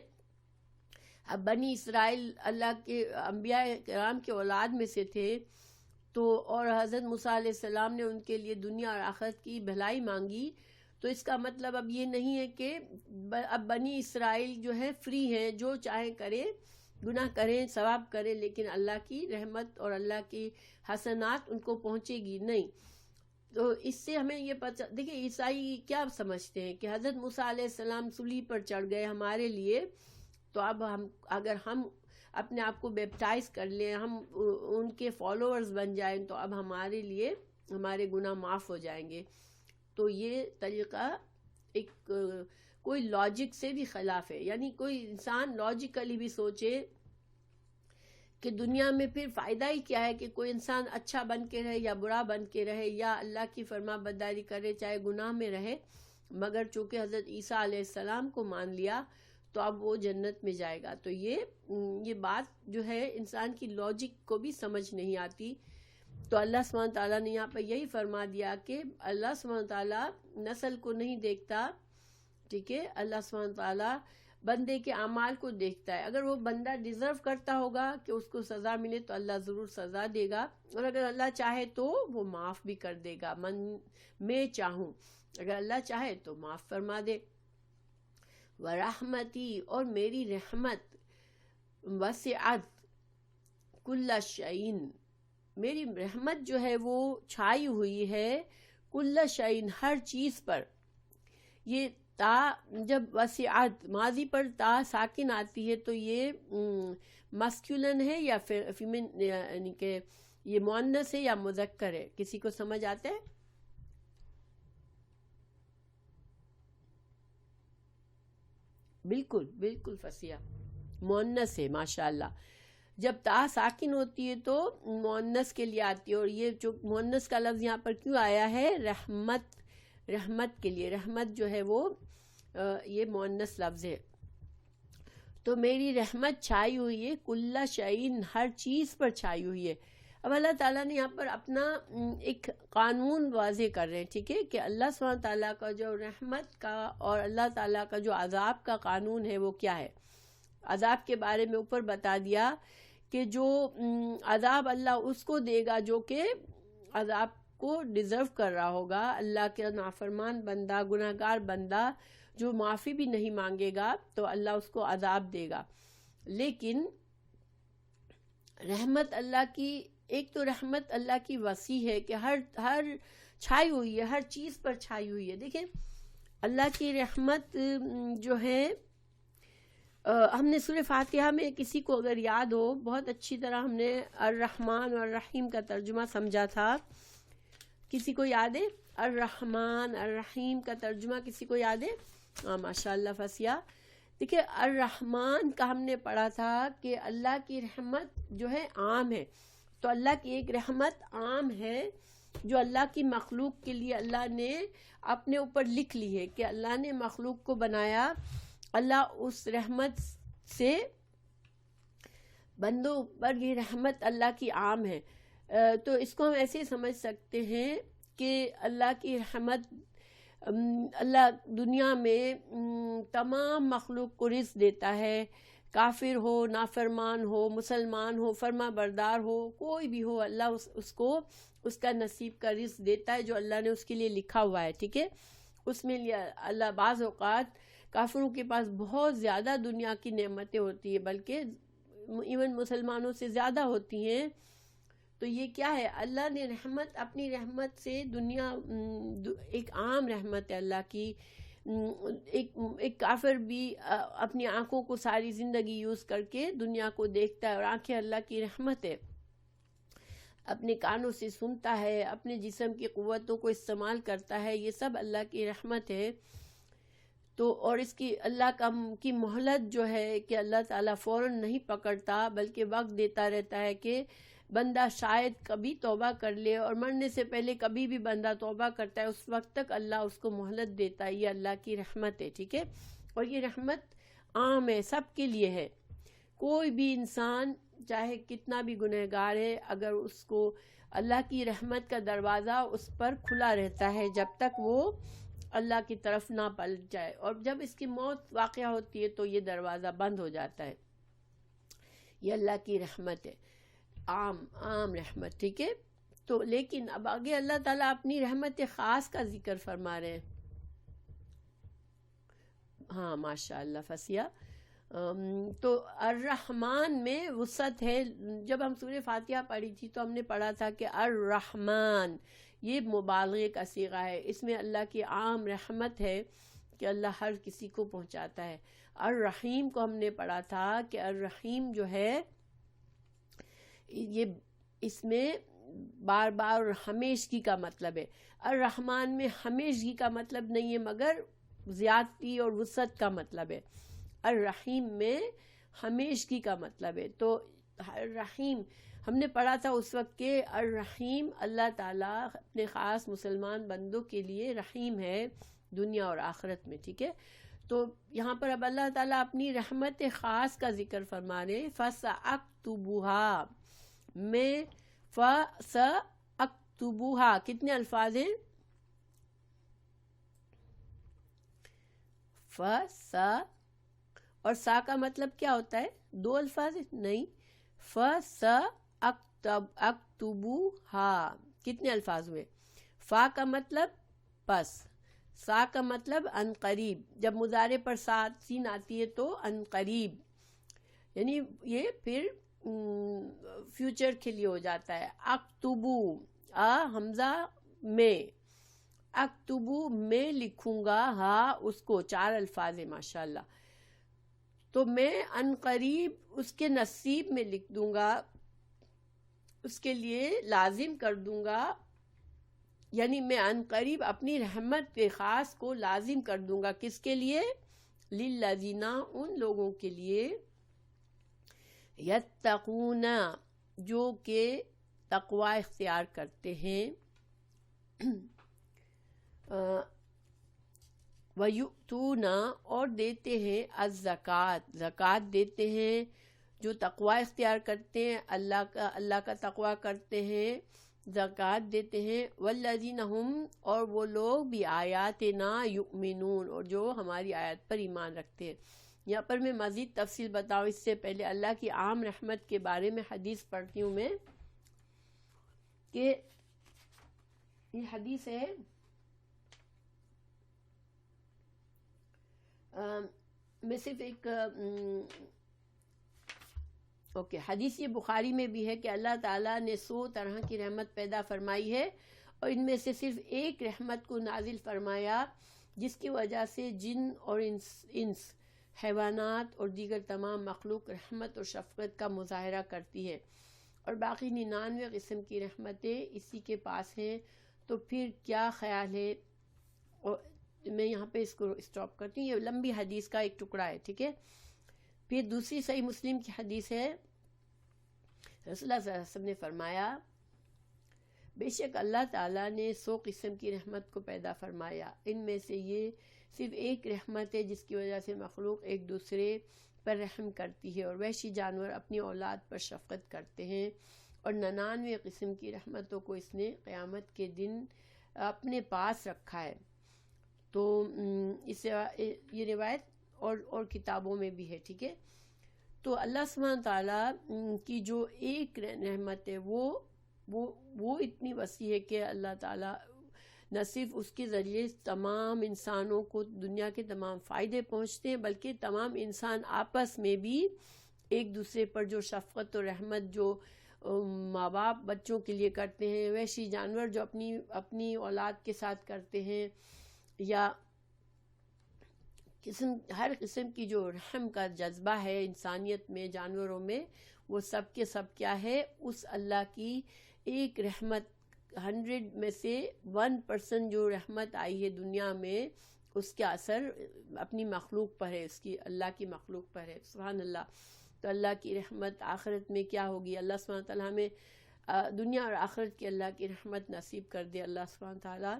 اب بنی اسرائیل اللہ کے انبیاء کرام کے اولاد میں سے تھے، تو اور حضرت موسیٰ علیہ السلام نے ان کے لیے دنیا اور آخرت کی بھلائی مانگی. تو اس کا مطلب اب یہ نہیں ہے کہ اب بنی اسرائیل جو ہے فری ہیں، جو چاہیں کریں، گناہ کریں، ثواب کریں، لیکن اللہ کی رحمت اور اللہ کی حسنات ان کو پہنچے گی نہیں. تو اس سے ہمیں یہ پتہ، دیکھیں عیسائی کیا سمجھتے ہیں کہ حضرت موسیٰ علیہ السلام صلیب پر چڑھ گئے ہمارے لیے، تو اب اگر ہم اپنے آپ کو بیپٹائز کر لیں، ہم ان کے فالوورز بن جائیں، تو اب ہمارے لیے ہمارے گناہ معاف ہو جائیں گے. تو یہ طریقہ ایک کوئی لاجک سے بھی خلاف ہے. یعنی کوئی انسان لاجیکلی بھی سوچے کہ دنیا میں پھر فائدہ ہی کیا ہے کہ کوئی انسان اچھا بن کے رہے یا برا بن کے رہے یا اللہ کی فرما برداری کرے چاہے گناہ میں رہے، مگر چونکہ حضرت عیسیٰ علیہ السلام کو مان لیا تو اب وہ جنت میں جائے گا. تو یہ بات جو ہے انسان کی لاجک کو بھی سمجھ نہیں آتی. تو اللہ سبحانہ تعالیٰ نے یہاں پر یہی فرما دیا کہ اللہ سبحانہ تعالیٰ نسل کو نہیں دیکھتا. ٹھیک ہے، اللہ سبحانہ تعالیٰ بندے کے اعمال کو دیکھتا ہے. اگر وہ بندہ ڈیزرو کرتا ہوگا کہ اس کو سزا ملے تو اللہ ضرور سزا دے گا، اور اگر اللہ چاہے تو وہ معاف بھی کر دے گا. میں چاہوں، اگر اللہ چاہے تو معاف فرما دے. ورحمتی، اور میری رحمت، وسعت کل شیء، میری رحمت جو ہے وہ چھائی ہوئی ہے کل شیء، ہر چیز پر. یہ تا جب وسعت ماضی پر تا ساکن آتی ہے تو یہ مسکولن ہے یا فیمن، یعنی کہ یہ مؤنث ہے یا مذکر ہے؟ کسی کو سمجھ آتا ہے؟ بالکل بالکل فصیح، مؤنث ہے، ماشاءاللہ. جب تا ساکن ہوتی ہے تو مؤنث کے لیے آتی ہے، اور یہ جو مؤنث کا لفظ یہاں پر کیوں آیا ہے؟ رحمت کے لیے. رحمت جو ہے وہ یہ مؤنث لفظ ہے. تو میری رحمت چھائی ہوئی ہے کل شیء، ہر چیز پر چھائی ہوئی ہے. اب اللہ تعالیٰ نے یہاں پر اپنا ایک قانون واضح کر رہے ہیں. ٹھیک ہے، کہ اللہ سبحانہ تعالیٰ کا جو رحمت کا اور اللہ تعالیٰ کا جو عذاب کا قانون ہے وہ کیا ہے. عذاب کے بارے میں اوپر بتا دیا کہ جو عذاب اللہ اس کو دے گا جو کہ عذاب کو ڈیزرو کر رہا ہوگا. اللہ کے نافرمان بندہ، گناہگار بندہ جو معافی بھی نہیں مانگے گا تو اللہ اس کو عذاب دے گا. لیکن رحمت اللہ کی، ایک تو رحمت اللہ کی وسیع ہے کہ ہر چھائی ہوئی ہے، ہر چیز پر چھائی ہوئی ہے. دیکھیں اللہ کی رحمت جو ہے، ہم نے سورہ فاتحہ میں کسی کو اگر یاد ہو، بہت اچھی طرح ہم نے الرحمن اور الرحیم کا ترجمہ سمجھا تھا. کسی کو یاد ہے الرحمن الرحیم کا ترجمہ؟ کسی کو یاد ہے؟ ہاں ماشاء اللہ فصیح. دیکھیں الرحمن کا ہم نے پڑھا تھا کہ اللہ کی رحمت جو ہے عام ہے. تو اللہ کی ایک رحمت عام ہے جو اللہ کی مخلوق کے لیے اللہ نے اپنے اوپر لکھ لی ہے کہ اللہ نے مخلوق کو بنایا. اللہ اس رحمت سے بندوں پر یہ رحمت اللہ کی عام ہے. تو اس کو ہم ایسے سمجھ سکتے ہیں کہ اللہ کی رحمت، اللہ دنیا میں تمام مخلوق کو رزق دیتا ہے، کافر ہو، نافرمان ہو، مسلمان ہو، فرما بردار ہو، کوئی بھی ہو، اللہ اس کو اس کا نصیب کا رزق دیتا ہے جو اللہ نے اس کے لیے لکھا ہوا ہے. ٹھیک ہے، اس میں اللہ بعض اوقات کافروں کے پاس بہت زیادہ دنیا کی نعمتیں ہوتی ہیں، بلکہ ایون مسلمانوں سے زیادہ ہوتی ہیں. تو یہ کیا ہے؟ اللہ نے رحمت، اپنی رحمت سے دنیا ایک عام رحمت ہے اللہ کی. ایک کافر بھی اپنی آنکھوں کو ساری زندگی یوز کر کے دنیا کو دیکھتا ہے، اور آنکھیں اللہ کی رحمت ہے. اپنے کانوں سے سنتا ہے، اپنے جسم کی قوتوں کو استعمال کرتا ہے، یہ سب اللہ کی رحمت ہے. تو اور اس کی اللہ کی مہلت جو ہے کہ اللہ تعالیٰ فوراً نہیں پکڑتا، بلکہ وقت دیتا رہتا ہے کہ بندہ شاید کبھی توبہ کر لے، اور مرنے سے پہلے کبھی بھی بندہ توبہ کرتا ہے اس وقت تک اللہ اس کو مہلت دیتا ہے. یہ اللہ کی رحمت ہے. ٹھیک ہے، اور یہ رحمت عام ہے، سب کے لیے ہے. کوئی بھی انسان چاہے کتنا بھی گنہگار ہے، اگر اس کو اللہ کی رحمت کا دروازہ اس پر کھلا رہتا ہے جب تک وہ اللہ کی طرف نہ پلٹ جائے، اور جب اس کی موت واقع ہوتی ہے تو یہ دروازہ بند ہو جاتا ہے. یہ اللہ کی رحمت ہے، عام رحمت. ٹھیک ہے، تو لیکن اب آگے اللہ تعالیٰ اپنی رحمت خاص کا ذکر فرما رہے ہیں. ہاں ماشاء اللہ فصیح. تو الرحمن میں وسعت ہے. جب ہم سورہ فاتحہ پڑھی تھی تو ہم نے پڑھا تھا کہ الرحمن یہ مبالغے کا صیغہ ہے، اس میں اللہ کی عام رحمت ہے کہ اللہ ہر کسی کو پہنچاتا ہے. الرحیم کو ہم نے پڑھا تھا کہ الرحیم جو ہے یہ اس میں بار بار ہمیشگی کا مطلب ہے. الرحمن میں ہمیشگی کا مطلب نہیں ہے مگر زیادتی اور وسعت کا مطلب ہے. الرحیم میں ہمیشگی کا مطلب ہے. تو الرحیم ہم نے پڑھا تھا اس وقت کہ الرحیم اللہ تعالیٰ اپنے خاص مسلمان بندوں کے لیے رحیم ہے دنیا اور آخرت میں. ٹھیک ہے، تو یہاں پر اب اللہ تعالیٰ اپنی رحمت خاص کا ذکر فرما رہے ہیں. فَسَأَكْتُبُهَا میں فَسَأَكْتُبُهَا کتنے الفاظ ہیں؟ اور سا کا مطلب کیا ہوتا ہے؟ 2 الفاظ نہیں، فَسَأَكْتُبُهَا کتنے الفاظ ہوئے؟ فا کا مطلب پس، سا کا مطلب ان قریب. جب مضارع پر ساتھ سین آتی ہے تو ان قریب، یعنی یہ پھر فیوچر کے لیے ہو جاتا ہے. اکتبو حمزہ میں، اکتبو میں لکھوں گا، ہاں اس کو 4 الفاظ ہیں ماشاءاللہ. تو میں ان قریب اس کے نصیب میں لکھ دوں گا، اس کے لیے لازم کر دوں گا. یعنی میں ان قریب اپنی رحمت کے خاص کو لازم کر دوں گا. کس کے لیے؟ للذین، ان لوگوں کے لیے، یتقون جو کہ تقوی اختیار کرتے ہیں، وَيُؤْتُونَ اور دیتے ہیں، الزکوٰۃ زکوٰۃ دیتے ہیں. جو تقوی اختیار کرتے ہیں، اللہ کا تقوی کرتے ہیں، زکوٰۃ دیتے ہیں. والذین ہم اور وہ لوگ بھی آیاتنا یؤمنون اور جو ہماری آیات پر ایمان رکھتے ہیں. یہاں پر میں مزید تفصیل بتاؤں اس سے پہلے اللہ کی عام رحمت کے بارے میں حدیث پڑھتی ہوں میں، کہ یہ حدیث ہے میں صرف ایک حدیث یہ بخاری میں بھی ہے کہ اللہ تعالیٰ نے 100 طرح کی رحمت پیدا فرمائی ہے، اور ان میں سے صرف ایک رحمت کو نازل فرمایا جس کی وجہ سے جن اور انس حیوانات اور دیگر تمام مخلوق رحمت اور شفقت کا مظاہرہ کرتی ہے، اور باقی 99 قسم کی رحمتیں اسی کے پاس ہیں۔ تو پھر کیا خیال ہے؟ اور میں یہاں پہ اس کو اسٹاپ کرتی ہوں، یہ لمبی حدیث کا ایک ٹکڑا ہے، ٹھیک ہے۔ پھر دوسری صحیح مسلم کی حدیث ہے، رسول اللہ صلی اللہ علیہ وسلم نے فرمایا بے شک اللہ تعالیٰ نے 100 قسم کی رحمت کو پیدا فرمایا، ان میں سے یہ صرف ایک رحمت ہے جس کی وجہ سے مخلوق ایک دوسرے پر رحم کرتی ہے، اور وحشی جانور اپنی اولاد پر شفقت کرتے ہیں، اور 99 قسم کی رحمتوں کو اس نے قیامت کے دن اپنے پاس رکھا ہے۔ تو یہ روایت اور کتابوں میں بھی ہے، ٹھیک ہے۔ تو اللہ سبحانہ تعالیٰ کی جو ایک رحمت ہے وہ اتنی وسیع ہے کہ اللہ تعالیٰ نہ صرف اس کے ذریعے تمام انسانوں کو دنیا کے تمام فائدے پہنچتے ہیں، بلکہ تمام انسان آپس میں بھی ایک دوسرے پر جو شفقت اور رحمت جو ماں باپ بچوں کے لیے کرتے ہیں، وحشی جانور جو اپنی اولاد کے ساتھ کرتے ہیں، یا ہر قسم کی جو رحم کا جذبہ ہے انسانیت میں، جانوروں میں، وہ سب کے سب کیا ہے؟ اس اللہ کی ایک رحمت 100 میں سے 1% جو رحمت آئی ہے دنیا میں، اس کا اثر اپنی مخلوق پر ہے، اس کی اللہ کی مخلوق پر ہے۔ سبحان اللہ۔ تو اللہ کی رحمت آخرت میں کیا ہوگی؟ اللہ سبحانہ تعالیٰ ہمیں دنیا اور آخرت کی اللہ کی رحمت نصیب کر دے اللہ سبحانہ تعالیٰ،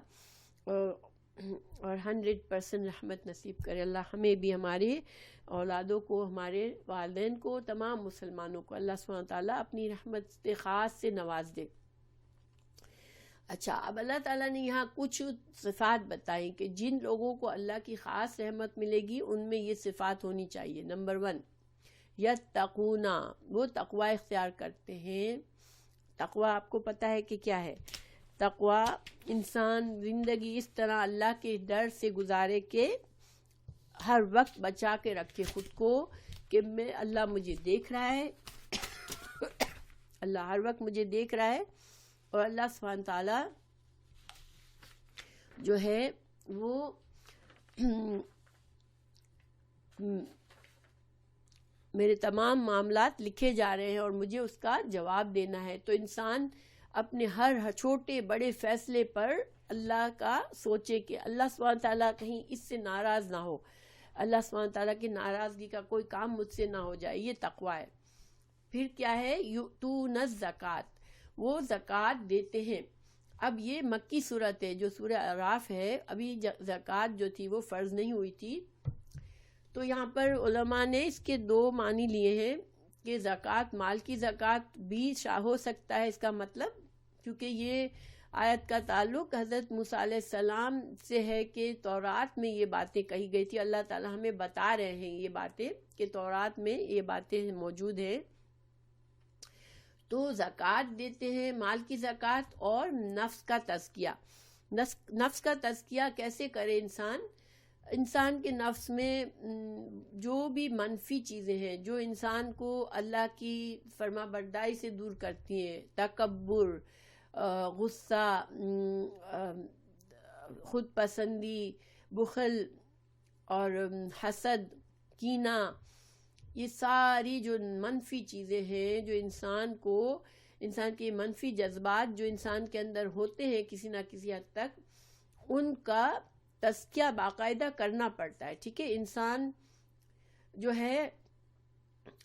اور 100% رحمت نصیب کرے اللہ ہمیں بھی، ہمارے اولادوں کو، ہمارے والدین کو، تمام مسلمانوں کو اللہ سبحانہ تعالیٰ اپنی رحمت خاص سے نواز دے۔ اچھا، اب اللہ تعالیٰ نے یہاں کچھ صفات بتائیں کہ جن لوگوں کو اللہ کی خاص رحمت ملے گی ان میں یہ صفات ہونی چاہیے۔ نمبر 1، یتقون، وہ تقوی اختیار کرتے ہیں۔ تقوی آپ کو پتہ ہے کہ کیا ہے؟ تقوی انسان زندگی اس طرح اللہ کے ڈر سے گزارے کہ ہر وقت بچا کے رکھے خود کو کہ میں اللہ مجھے دیکھ رہا ہے، اللہ ہر وقت مجھے دیکھ رہا ہے، اور اللہ سبحانہ تعالیٰ جو ہے وہ میرے تمام معاملات لکھے جا رہے ہیں اور مجھے اس کا جواب دینا ہے۔ تو انسان اپنے ہر چھوٹے بڑے فیصلے پر اللہ کا سوچے کہ اللہ سبحانہ تعالیٰ کہیں اس سے ناراض نہ ہو، اللہ سبحانہ تعالیٰ کی ناراضگی کا کوئی کام مجھ سے نہ ہو جائے، یہ تقوی ہے۔ پھر کیا ہے؟ یؤتون الزکوٰۃ، وہ زکوٰۃ دیتے ہیں۔ اب یہ مکی صورت ہے، جو سورہ اعراف ہے، ابھی زکوٰۃ جو تھی وہ فرض نہیں ہوئی تھی۔ تو یہاں پر علماء نے اس کے 2 معنی لیے ہیں کہ زکوٰۃ مال کی زکوٰۃ بھی ہو سکتا ہے، اس کا مطلب، کیونکہ یہ آیت کا تعلق حضرت موسیٰ علیہ السلام سے ہے کہ تورات میں یہ باتیں کہی گئی تھی، اللہ تعالیٰ ہمیں بتا رہے ہیں یہ باتیں کہ تورات میں یہ باتیں موجود ہیں۔ تو زکوٰۃ دیتے ہیں، مال کی زکوٰۃ، اور نفس کا تزکیہ۔ نفس کا تزکیہ کیسے کرے انسان کے نفس میں جو بھی منفی چیزیں ہیں جو انسان کو اللہ کی فرما برداری سے دور کرتی ہیں، تکبر، غصہ، خود پسندی، بخل اور حسد، کینہ، یہ ساری جو منفی چیزیں ہیں جو انسان کے منفی جذبات جو انسان کے اندر ہوتے ہیں کسی نہ کسی حد تک، ان کا تزکیہ باقاعدہ کرنا پڑتا ہے، ٹھیک ہے۔ انسان جو ہے،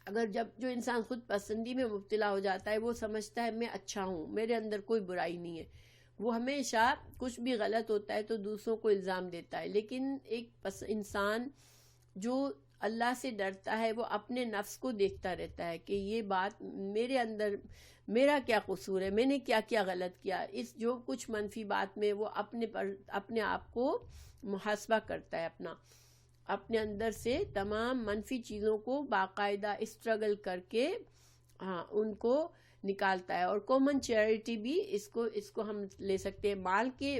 اگر جو انسان خود پسندی میں مبتلا ہو جاتا ہے، وہ سمجھتا ہے میں اچھا ہوں، میرے اندر کوئی برائی نہیں ہے، وہ ہمیشہ کچھ بھی غلط ہوتا ہے تو دوسروں کو الزام دیتا ہے۔ لیکن ایک انسان جو اللہ سے ڈرتا ہے وہ اپنے نفس کو دیکھتا رہتا ہے کہ یہ بات میرے اندر، میرا کیا قصور ہے، میں نے کیا کیا غلط کیا، اس جو کچھ منفی بات میں وہ اپنے آپ کو محاسبہ کرتا ہے، اپنے اندر سے تمام منفی چیزوں کو باقاعدہ اسٹرگل کر کے ان کو نکالتا ہے۔ اور کامن چیریٹی بھی اس کو ہم لے سکتے ہیں،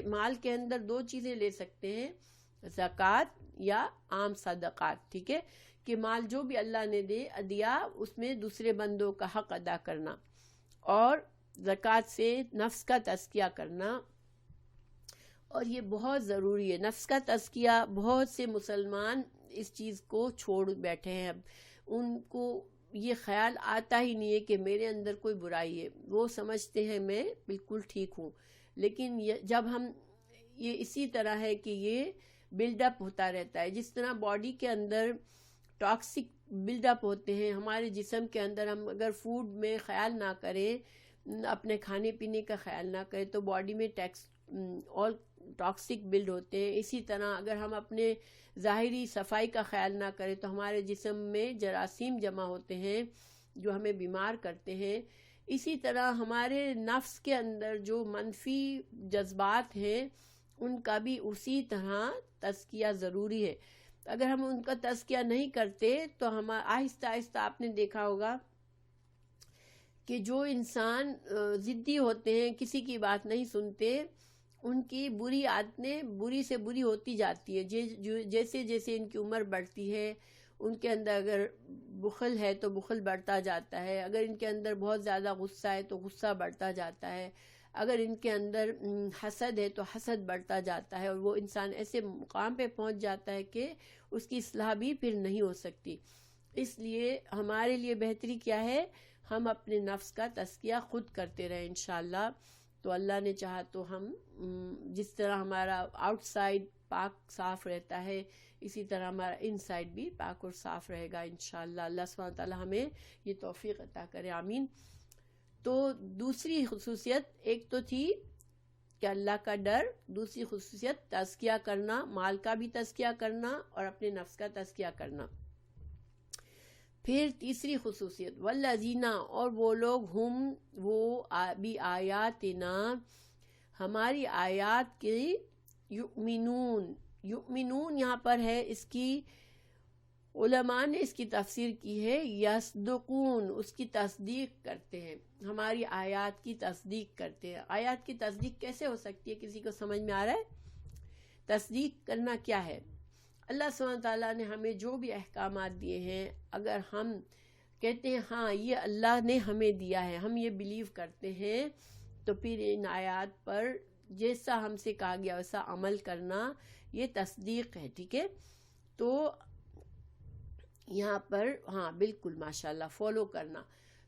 مال کے اندر 2 چیزیں لے سکتے ہیں، زکوٰۃ یا عام صدقات، ٹھیک ہے، کہ مال جو بھی اللہ نے دیا اس میں دوسرے بندوں کا حق ادا کرنا، اور زکوٰۃ سے نفس کا تزکیہ کرنا، اور یہ بہت ضروری ہے نفس کا تزکیہ. بہت سے مسلمان اس چیز کو چھوڑ بیٹھے ہیں. اب ان کو یہ خیال آتا ہی نہیں ہے کہ میرے اندر کوئی برائی ہے. وہ سمجھتے ہیں میں بالکل ٹھیک ہوں. لیکن جب ہم یہ اسی طرح ہے کہ یہ بلڈ اپ ہوتا رہتا ہے. جس طرح باڈی کے اندر ٹاکسک بلڈ اپ ہوتے ہیں ہمارے جسم کے اندر، ہم اگر فوڈ میں خیال نہ کریں، اپنے کھانے پینے کا خیال نہ کریں تو باڈی میں اور ٹاکسک بلڈ ہوتے ہیں. اسی طرح اگر ہم اپنے ظاہری صفائی کا خیال نہ کریں تو ہمارے جسم میں جراثیم جمع ہوتے ہیں جو ہمیں بیمار کرتے ہیں. اسی طرح ہمارے نفس کے اندر جو منفی جذبات ہیں ان کا بھی اسی طرح تزکیہ ضروری ہے. اگر ہم ان کا تزکیہ نہیں کرتے تو ہم آہستہ آہستہ، آپ نے دیکھا ہوگا کہ جو انسان ضدی ہوتے ہیں، کسی کی بات نہیں سنتے، ان کی بری عادتیں بری سے بری ہوتی جاتی ہے. جیسے جیسے ان کی عمر بڑھتی ہے، ان کے اندر اگر بخل ہے تو بخل بڑھتا جاتا ہے، اگر ان کے اندر بہت زیادہ غصہ ہے تو غصہ بڑھتا جاتا ہے، اگر ان کے اندر حسد ہے تو حسد بڑھتا جاتا ہے، اور وہ انسان ایسے مقام پہ پہنچ جاتا ہے کہ اس کی اصلاح بھی پھر نہیں ہو سکتی. اس لیے ہمارے لیے بہتری کیا ہے؟ ہم اپنے نفس کا تزکیہ خود کرتے رہیں انشاءاللہ. تو اللہ نے چاہا تو ہم جس طرح ہمارا آؤٹ سائڈ پاک صاف رہتا ہے، اسی طرح ہمارا ان سائڈ بھی پاک اور صاف رہے گا انشاءاللہ. اللہ سبحانہ وتعالی ہمیں یہ توفیق عطا کرے، آمین. تو دوسری خصوصیت ایک تو تھی کہ اللہ کا ڈر، دوسری خصوصیت تزکیہ کرنا، مال کا بھی تزکیہ کرنا اور اپنے نفس کا تزکیہ کرنا. پھر تیسری خصوصیت والذین، اور وہ لوگ ہم وہ بھی آیاتنا، ہماری آیات کی یؤمنون. یؤمنون یہاں پر ہے، اس کی علماء نے اس کی تفسیر کی ہے یصدقون، اس کی تصدیق کرتے ہیں، ہماری آیات کی تصدیق کرتے ہیں. آیات کی تصدیق کیسے ہو سکتی ہے؟ کسی کو سمجھ میں آ رہا ہے؟ تصدیق کرنا کیا ہے؟ اللہ سبحانہ تعالیٰ نے ہمیں جو بھی احکامات دیے ہیں، اگر ہم کہتے ہیں ہاں یہ اللہ نے ہمیں دیا ہے، ہم یہ بلیو کرتے ہیں، تو پھر ان آیات پر جیسا ہم سے کہا گیا ویسا عمل کرنا، یہ تصدیق ہے. ٹھیک ہے؟ تو یہاں پر ہاں بالکل ماشاءاللہ فالو کرنا.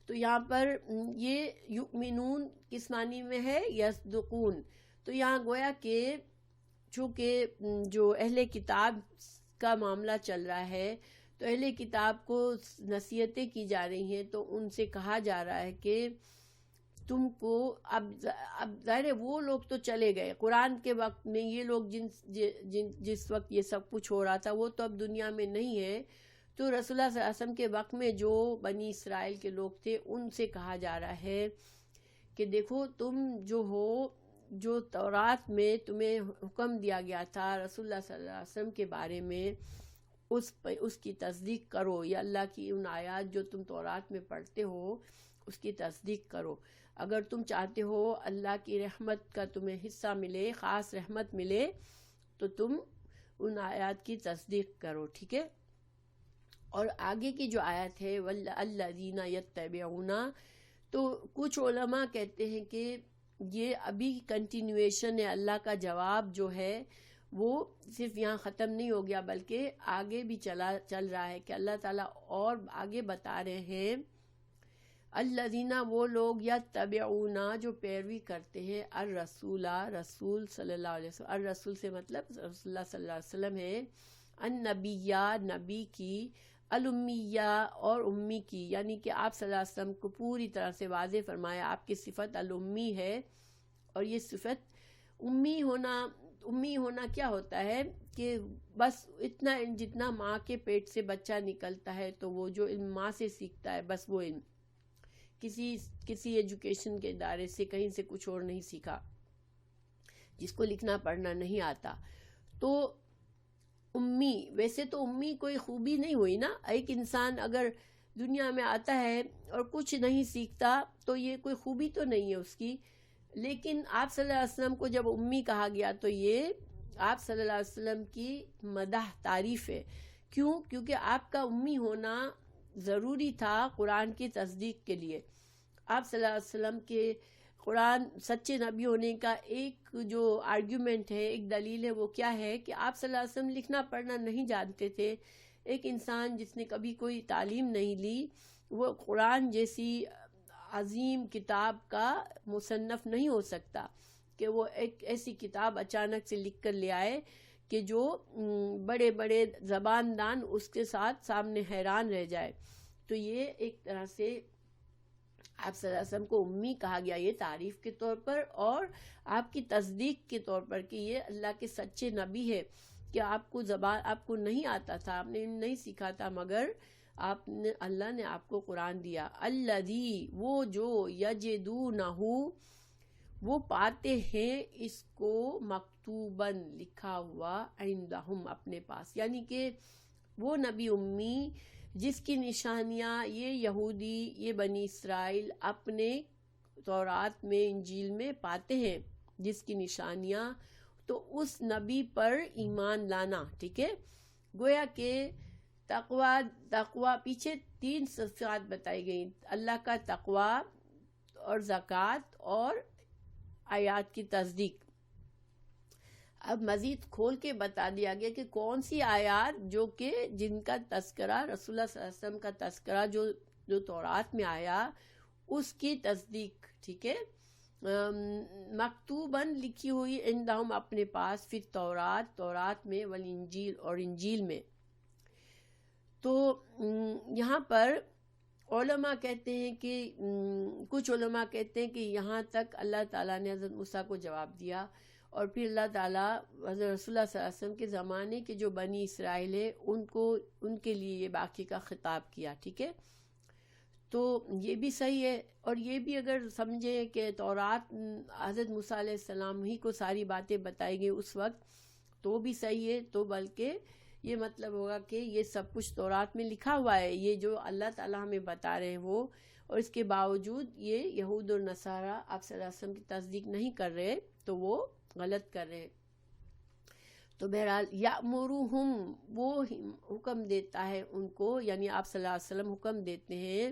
تو یہاں پر یہ یؤمنون کس معنی میں ہے؟ یصدقون. تو یہاں گویا کہ چونکہ جو اہل کتاب کا معاملہ چل رہا ہے تو اہل کتاب کو نصیحتیں کی جا رہی ہیں، تو ان سے کہا جا رہا ہے کہ تم کو اب ظاہر وہ لوگ تو چلے گئے قرآن کے وقت میں، یہ لوگ جس وقت یہ سب کچھ ہو رہا تھا وہ تو اب دنیا میں نہیں ہے. تو رسول اللہ صلی اللہ علیہ وسلم کے وقت میں جو بنی اسرائیل کے لوگ تھے ان سے کہا جا رہا ہے کہ دیکھو تم جو ہو، جو تورات میں تمہیں حکم دیا گیا تھا رسول اللہ صلی اللہ علیہ وسلم کے بارے میں، اس کی تصدیق کرو. یا اللہ کی ان آیات جو تم تورات میں پڑھتے ہو اس کی تصدیق کرو. اگر تم چاہتے ہو اللہ کی رحمت کا تمہیں حصہ ملے، خاص رحمت ملے، تو تم ان آیات کی تصدیق کرو. ٹھیک ہے؟ اور آگے کی جو آیت ہے والذین یتبعون، تو کچھ علماء کہتے ہیں کہ یہ ابھی کنٹینیویشن ہے. اللہ کا جواب جو ہے وہ صرف یہاں ختم نہیں ہو گیا بلکہ آگے بھی چل رہا ہے، کہ اللہ تعالیٰ اور آگے بتا رہے ہیں الذین، وہ لوگ یتبعون جو پیروی کرتے ہیں الرسول، رسول صلی اللہ علیہ وسلم. الرسول سے مطلب رسول اللہ صلی اللہ علیہ وسلم ہے، النبیہ، نبی کی، الامیہ اور امی کی، یعنی کہ آپ صلی اللہ علیہ وسلم کو پوری طرح سے واضح فرمایا آپ کی صفت الامی ہے. اور یہ صفت امی ہونا کیا ہوتا ہے کہ بس اتنا جتنا ماں کے پیٹ سے بچہ نکلتا ہے تو وہ جو علم ماں سے سیکھتا ہے، بس وہ علم کسی ایجوکیشن کے ادارے سے کہیں سے کچھ اور نہیں سیکھا، جس کو لکھنا پڑھنا نہیں آتا. تو امی، ویسے تو امی کوئی خوبی نہیں ہوئی نا. ایک انسان اگر دنیا میں آتا ہے اور کچھ نہیں سیکھتا تو یہ کوئی خوبی تو نہیں ہے اس کی. لیکن آپ صلی اللہ علیہ وسلم کو جب امی کہا گیا تو یہ آپ صلی اللہ علیہ وسلم کی مدح، تعریف ہے. کیوں؟ کیونکہ آپ کا امی ہونا ضروری تھا قرآن کی تصدیق کے لیے. آپ صلی اللہ علیہ وسلم کے قرآن سچے نبی ہونے کا ایک جو آرگیومنٹ ہے، ایک دلیل ہے، وہ کیا ہے کہ آپ صلی اللہ علیہ وسلم لکھنا پڑھنا نہیں جانتے تھے. ایک انسان جس نے کبھی کوئی تعلیم نہیں لی وہ قرآن جیسی عظیم کتاب کا مصنف نہیں ہو سکتا کہ وہ ایک ایسی کتاب اچانک سے لکھ کر لے آئے کہ جو بڑے بڑے زبان دان اس کے ساتھ سامنے حیران رہ جائے. تو یہ ایک طرح سے آپ صلی اللہ علیہ وسلم کو امی کہا گیا، یہ تعریف کے طور پر اور آپ کی تصدیق کے طور پر کہ یہ اللہ کے سچے نبی ہے، کہ آپ کو زبان آپ کو نہیں آتا تھا، آپ نے نہیں سیکھا تھا، مگر آپ نے اللہ نے آپ کو قرآن دیا. الذی وہ جو یجدونہ وہ پاتے ہیں اس کو مکتوباً لکھا ہوا عندہم اپنے پاس، یعنی کہ وہ نبی امی جس کی نشانیاں یہ یہودی یہ بنی اسرائیل اپنے تورات میں انجیل میں پاتے ہیں، جس کی نشانیاں، تو اس نبی پر ایمان لانا. ٹھیک ہے، گویا کہ تقوی پیچھے 3 صفات بتائی گئیں، اللہ کا تقوی اور زکوٰۃ اور آیات کی تصدیق. اب مزید کھول کے بتا دیا گیا کہ کون سی آیات جو کہ جن کا تذکرہ رسول اللہ صلی اللہ علیہ وسلم کا تذکرہ جو تورات میں آیا اس کی تصدیق. ٹھیک ہے، مکتوباً لکھی ہوئی عندہم اپنے پاس، فی تورات میں، والانجیل اور انجیل میں. تو یہاں پر علماء کہتے ہیں کہ کچھ علماء کہتے ہیں کہ یہاں تک اللہ تعالیٰ نے حضرت موسیٰ کو جواب دیا، اور پھر اللہ تعالیٰ حضرت رسول اللہ صلی اللہ علیہ وسلم کے زمانے کے جو بنی اسرائیل ہے ان کے لیے یہ باقی کا خطاب کیا. ٹھیک ہے، تو یہ بھی صحیح ہے. اور یہ بھی اگر سمجھیں کہ تورات حضرت موسیٰ علیہ السلام ہی کو ساری باتیں بتائی گئی اس وقت، تو بھی صحیح ہے. تو بلکہ یہ مطلب ہوگا کہ یہ سب کچھ تورات میں لکھا ہوا ہے، یہ جو اللہ تعالیٰ ہمیں بتا رہے ہیں وہ، اور اس کے باوجود یہ یہود اور نصارہ آپ صلی اللہ علیہ وسلم کی تصدیق نہیں کر رہے، تو وہ غلط کر رہے ہیں. تو بہرحال یأمرہم وہ حکم دیتا ہے ان کو، یعنی آپ صلی اللہ علیہ وسلم حکم دیتے ہیں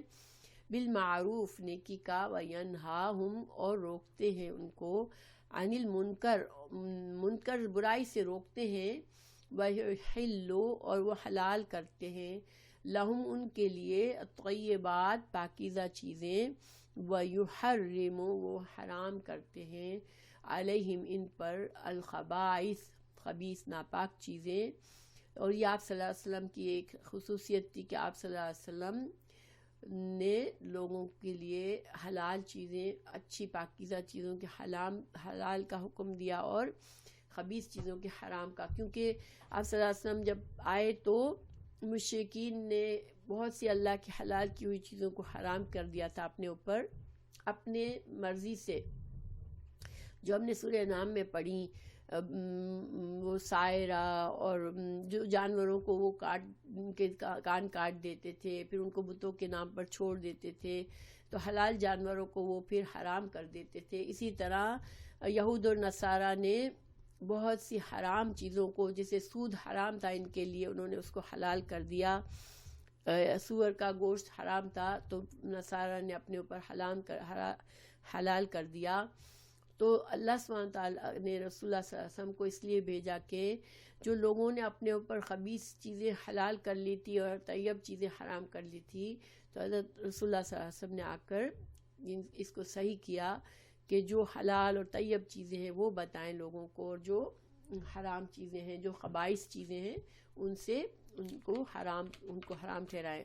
بالمعروف نیکی کا، وینہاہم اور روکتے ہیں ان کو عن المنکر برائی سے روکتے ہیں، ویحل اور وہ حلال کرتے ہیں لہم ان کے لیے الطیبات پاکیزہ چیزیں، ویحرم وہ حرام کرتے ہیں علیہم ان پر الخبائث خبیث ناپاک چیزیں. اور یہ آپ صلی اللہ علیہ وسلم کی ایک خصوصیت تھی کہ آپ صلی اللہ علیہ وسلم نے لوگوں کے لیے حلال چیزیں، اچھی پاکیزہ چیزوں کے حلال کا حکم دیا اور خبیث چیزوں کے حرام کا. کیونکہ آپ صلی اللہ علیہ وسلم جب آئے تو مشرکین نے بہت سی اللہ کی حلال کی ہوئی چیزوں کو حرام کر دیا تھا اپنے اوپر اپنے مرضی سے، جو ہم نے سورہ نام میں پڑھی، وہ سائرہ اور جو جانوروں کو وہ کان کاٹ دیتے تھے، پھر ان کو بتوں کے نام پر چھوڑ دیتے تھے، تو حلال جانوروں کو وہ پھر حرام کر دیتے تھے. اسی طرح یہود اور نصارہ نے بہت سی حرام چیزوں کو، جیسے سود حرام تھا ان کے لیے، انہوں نے اس کو حلال کر دیا. سور کا گوشت حرام تھا تو نصارہ نے اپنے اوپر حلال کر دیا. تو اللہ سبحانہ تعالیٰ نے رسول اللہ صلی اللہ علیہ وسلم کو اس لیے بھیجا کہ جو لوگوں نے اپنے اوپر خبیث چیزیں حلال کر لی تھی اور طیب چیزیں حرام کر لی تھی، تو حضرت رسول اللہ صلی اللہ علیہ وسلم نے آ کر اس کو صحیح کیا کہ جو حلال اور طیب چیزیں ہیں وہ بتائیں لوگوں کو، اور جو حرام چیزیں ہیں، جو خبائث چیزیں ہیں، ان سے ان کو حرام ٹھہرائیں.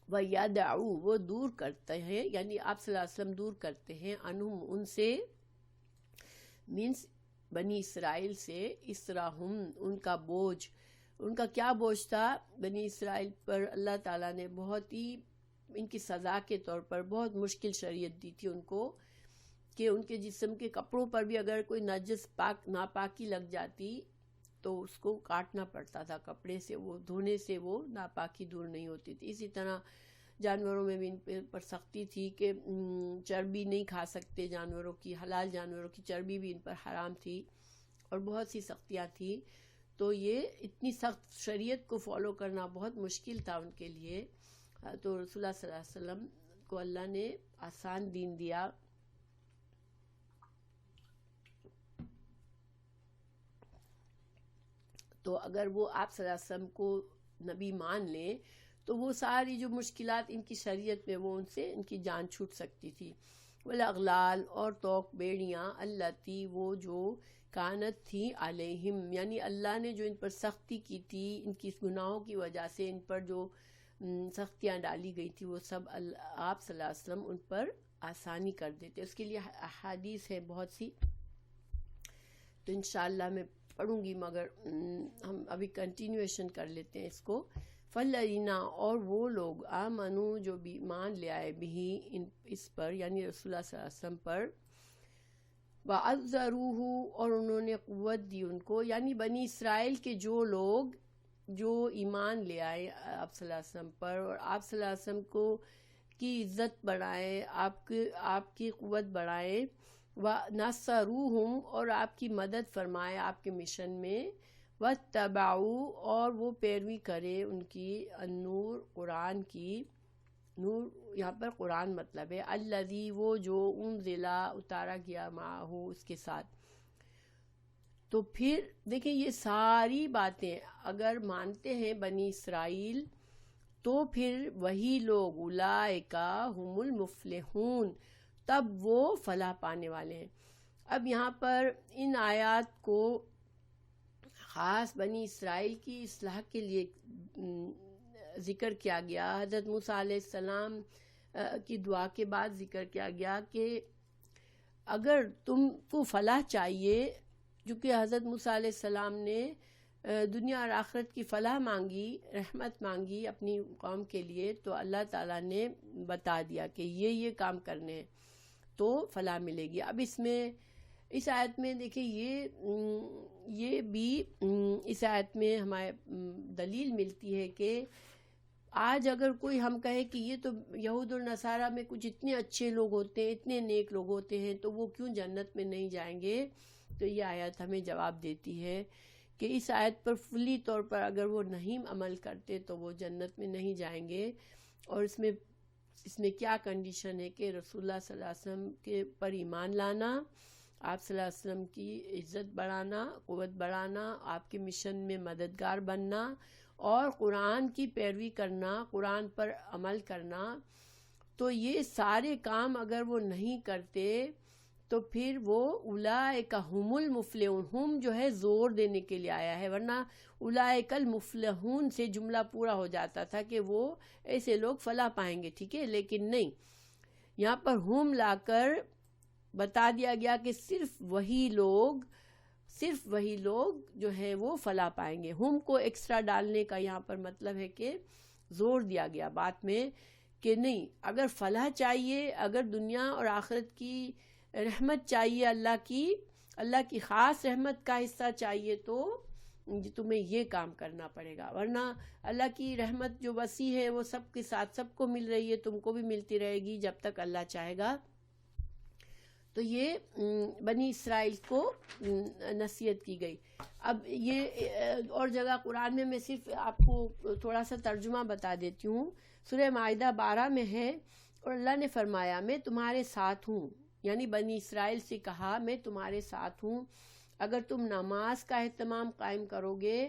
وَيَدْعُ وہ دور کرتے ہیں، یعنی آپ صلی اللہ علیہ وسلم دور کرتے ہیں، عنہم ان سے، مینس بنی اسرائیل سے، اسرہم ان کا بوجھ. ان کا کیا بوجھ تھا؟ بنی اسرائیل پر اللہ تعالیٰ نے بہت ہی ان کی سزا کے طور پر بہت مشکل شریعت دی تھی ان کو، کہ ان کے جسم کے کپڑوں پر بھی اگر کوئی نجس ناپاکی لگ جاتی تو اس کو کاٹنا پڑتا تھا کپڑے سے، وہ دھونے سے وہ ناپاکی دور نہیں ہوتی تھی. اسی طرح جانوروں میں بھی ان پر سختی تھی کہ چربی نہیں کھا سکتے جانوروں کی، حلال جانوروں کی چربی بھی ان پر حرام تھی، اور بہت سی سختیاں تھیں. تو یہ اتنی سخت شریعت کو فالو کرنا بہت مشکل تھا ان کے لیے. تو رسول اللہ صلی اللہ علیہ وسلم کو اللہ نے آسان دین دیا. تو اگر وہ آپ صلی اللہ علیہ وسلم کو نبی مان لیں تو وہ ساری جو مشکلات ان کی شریعت میں وہ ان سے ان کی جان چھوٹ سکتی تھی. والاغلال اور توق بیڑیاں التی وہ جو کانت تھی علیہم یعنی اللہ نے جو ان پر سختی کی تھی ان کی گناہوں کی وجہ سے ان پر جو سختیاں ڈالی گئی تھی وہ سب آپ صلی اللہ علیہ وسلم ان پر آسانی کر دیتے. اس کے لیے احادیث ہے بہت سی تو انشاءاللہ میں پڑھوں گی مگر ہم ابھی کنٹینیویشن کر لیتے ہیں اس کو. فَالَّذِينَ اور وہ لوگ آمنو جو بھی ایمان لے آئے بھی اس پر یعنی رسول اللہ صلی اللہ علیہ وسلم پر وَعَزَّرُوهُ اور انہوں نے قوت دی ان کو یعنی بنی اسرائیل کے جو لوگ جو ایمان لے آئے آپ صلی اللہ علیہ وسلم پر اور آپ صلی اللہ علیہ وسلم کو کی عزت بڑھائے آپ کی قوت بڑھائے وَنَصَرُوهُمْ اور آپ کی مدد فرمائے آپ کے مشن میں وَاتَّبَعُوا اور وہ پیروی کرے ان کی النور قرآن کی. نور یہاں پر قرآن مطلب ہے الذی وہ جو انزلا اتارا گیا معہو اس کے ساتھ. تو پھر دیکھیں یہ ساری باتیں اگر مانتے ہیں بنی اسرائیل تو پھر وہی لوگ اولئک هم المفلحون تب وہ فلاح پانے والے ہیں. اب یہاں پر ان آیات کو خاص بنی اسرائیل کی اصلاح کے لیے ذکر کیا گیا. حضرت موسیٰ علیہ السلام کی دعا کے بعد ذکر کیا گیا کہ اگر تم کو فلاح چاہیے کیونکہ حضرت موسیٰ علیہ السلام نے دنیا اور آخرت کی فلاح مانگی رحمت مانگی اپنی قوم کے لیے تو اللہ تعالیٰ نے بتا دیا کہ یہ کام کرنے ہیں تو فلاح ملے گی. اب اس آیت میں دیکھیں یہ بھی اس آیت میں ہمیں دلیل ملتی ہے کہ آج اگر کوئی ہم کہے کہ یہ تو یہود اور نصارہ میں کچھ اتنے اچھے لوگ ہوتے ہیں اتنے نیک لوگ ہوتے ہیں تو وہ کیوں جنت میں نہیں جائیں گے. تو یہ آیت ہمیں جواب دیتی ہے کہ اس آیت پر فلی طور پر اگر وہ نہیں عمل کرتے تو وہ جنت میں نہیں جائیں گے. اور اس میں کیا کنڈیشن ہے کہ رسول اللہ صلی اللہ علیہ وسلم کے پر ایمان لانا آپ صلی اللہ علیہ وسلم کی عزت بڑھانا قوت بڑھانا آپ کے مشن میں مددگار بننا اور قرآن کی پیروی کرنا قرآن پر عمل کرنا. تو یہ سارے کام اگر وہ نہیں کرتے تو پھر وہ اولئک هم المفلحون ہم جو ہے زور دینے کے لیے آیا ہے ورنہ اولئک المفلحون سے جملہ پورا ہو جاتا تھا کہ وہ ایسے لوگ فلاح پائیں گے. ٹھیک ہے لیکن نہیں یہاں پر ہم لا کر بتا دیا گیا کہ صرف وہی لوگ جو ہے وہ فلاح پائیں گے. ہم کو ایکسٹرا ڈالنے کا یہاں پر مطلب ہے کہ زور دیا گیا بات میں کہ نہیں اگر فلاح چاہیے اگر دنیا اور آخرت کی رحمت چاہیے اللہ کی خاص رحمت کا حصہ چاہیے تو تمہیں یہ کام کرنا پڑے گا ورنہ اللہ کی رحمت جو وسیع ہے وہ سب کے ساتھ سب کو مل رہی ہے تم کو بھی ملتی رہے گی جب تک اللہ چاہے گا. تو یہ بنی اسرائیل کو نصیحت کی گئی. اب یہ اور جگہ قرآن میں صرف آپ کو تھوڑا سا ترجمہ بتا دیتی ہوں. سورہ مائدہ 12 میں ہے اور اللہ نے فرمایا میں تمہارے ساتھ ہوں یعنی بنی اسرائیل سے کہا میں تمہارے ساتھ ہوں اگر تم نماز کا اہتمام قائم کرو گے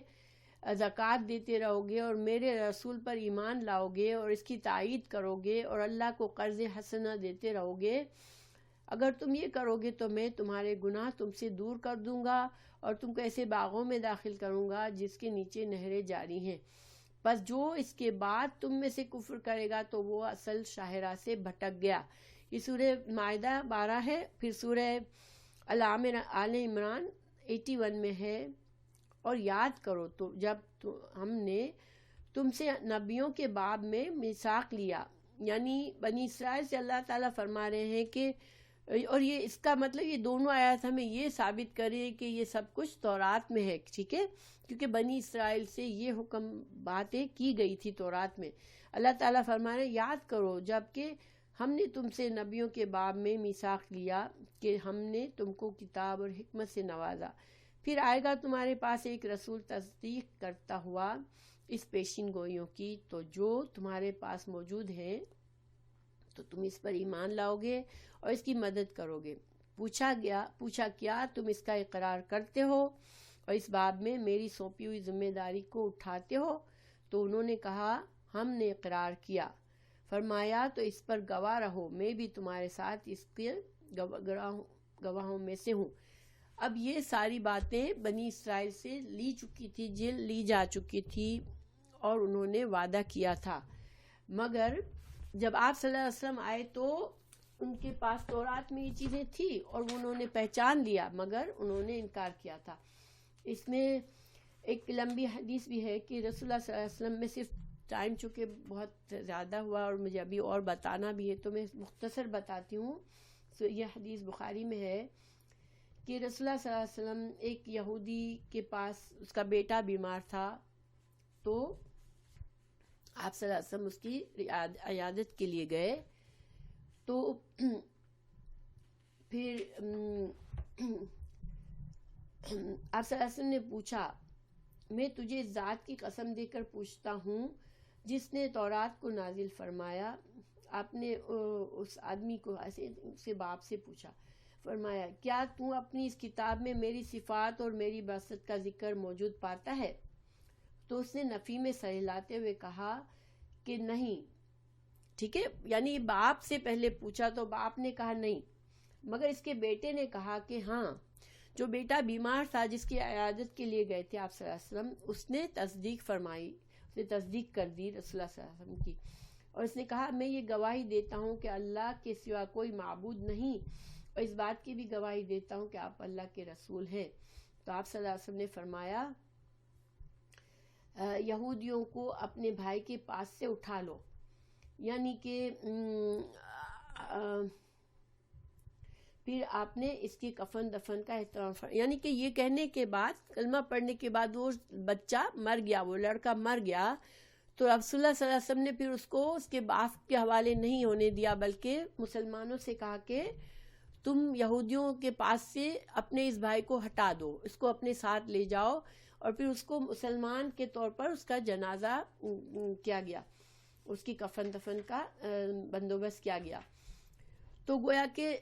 زکوٰۃ دیتے رہو گے اور میرے رسول پر ایمان لاؤ گے اور اس کی تائید کرو گے اور اللہ کو قرض حسنہ دیتے رہو گے اگر تم یہ کرو گے تو میں تمہارے گناہ تم سے دور کر دوں گا اور تم کو ایسے باغوں میں داخل کروں گا جس کے نیچے نہریں جاری ہیں. بس جو اس کے بعد تم میں سے کفر کرے گا تو وہ اصل شاہراہ سے بھٹک گیا. یہ سورہ مائدہ 12 ہے. پھر سورہ آل عمران 81 میں ہے. اور یاد کرو تو جب ہم نے تم سے نبیوں کے باب میں میثاق لیا یعنی بنی اسرائیل سے اللہ تعالیٰ فرما رہے ہیں کہ اور یہ اس کا مطلب یہ دونوں آیات ہمیں یہ ثابت کرے کہ یہ سب کچھ تورات میں ہے. ٹھیک ہے کیونکہ بنی اسرائیل سے یہ حکم باتیں کی گئی تھی تورات میں. اللہ تعالیٰ فرما رہے یاد کرو جب کہ ہم نے تم سے نبیوں کے باب میں میثاق لیا کہ ہم نے تم کو کتاب اور حکمت سے نوازا پھر آئے گا تمہارے پاس ایک رسول تصدیق کرتا ہوا اس پیشین گوئیوں کی، تو جو تمہارے پاس موجود ہیں تو تم اس پر ایمان لاؤ گے اور اس کی مدد کرو گے۔ پوچھا کیا تم اس کا اقرار کرتے ہو اور اس باب میں میری سونپی ہوئی ذمہ داری کو اٹھاتے ہو؟ تو انہوں نے کہا ہم نے اقرار کیا۔ فرمایا تو اس پر گواہ رہو، میں بھی تمہارے ساتھ اس کے گواہوں میں سے ہوں۔ اب یہ ساری باتیں بنی اسرائیل سے لی جا چکی تھی اور انہوں نے وعدہ کیا تھا، مگر جب آپ صلی اللہ علیہ وسلم آئے تو ان کے پاس تورات میں یہ چیزیں تھی اور انہوں نے پہچان لیا، مگر انہوں نے انکار کیا تھا۔ اس میں ایک لمبی حدیث بھی ہے کہ رسول اللہ صلی اللہ علیہ وسلم میں صرف ٹائم چونکہ بہت زیادہ ہوا اور مجھے ابھی اور بتانا بھی ہے تو میں مختصر بتاتی ہوں۔ یہ حدیث بخاری میں ہے کہ رسول اللہ صلی اللہ علیہ وسلم ایک یہودی کے پاس اس کا بیٹا بیمار تھا، تو آپ صلی اللہ علیہ وسلم اس کی عیادت کے لیے گئے۔ تو پھر آپ صلی اللہ علیہ وسلم نے پوچھا، میں تجھے ذات کی قسم دے کر پوچھتا ہوں جس نے تورات کو نازل فرمایا۔ آپ نے اس آدمی کو اسے باپ سے پوچھا، فرمایا کیا تو اپنی اس کتاب میں میری صفات اور میری بعثت کا ذکر موجود پاتا ہے؟ تو اس نے نفی میں سر ہلاتے ہوئے کہا کہ نہیں۔ ٹھیک ہے، یعنی باپ سے پہلے پوچھا تو باپ نے کہا نہیں، مگر اس کے بیٹے نے کہا کہ ہاں، جو بیٹا بیمار تھا جس کی عیادت کے لیے گئے تھے آپ صلی اللہ علیہ وسلم، اس نے تصدیق فرمائی، اس نے تصدیق کر دی رسول اللہ صلی اللہ علیہ وسلم کی، اور اس نے کہا میں یہ گواہی دیتا ہوں کہ اللہ کے سوا کوئی معبود نہیں، اور اس بات کی بھی گواہی دیتا ہوں کہ آپ اللہ کے رسول ہیں۔ تو آپ صلی اللہ علیہ وسلم نے فرمایا یہودیوں کو اپنے بھائی کے پاس سے اٹھا لو، یعنی کہ پھر آپ نے اس کی کفن دفن کا اہتمام یعنی کہ یہ کہنے کے بعد، کلمہ پڑھنے کے بعد وہ بچہ مر گیا، وہ لڑکا مر گیا، تو رسول اللہ صلی اللہ علیہ وسلم نے پھر اس کو اس کے باپ کے حوالے نہیں ہونے دیا، بلکہ مسلمانوں سے کہا کہ تم یہودیوں کے پاس سے اپنے اس بھائی کو ہٹا دو، اس کو اپنے ساتھ لے جاؤ، اور پھر اس کو مسلمان کے طور پر اس کا جنازہ کیا گیا، اس کی کفن دفن کا بندوبست کیا گیا۔ تو گویا کہ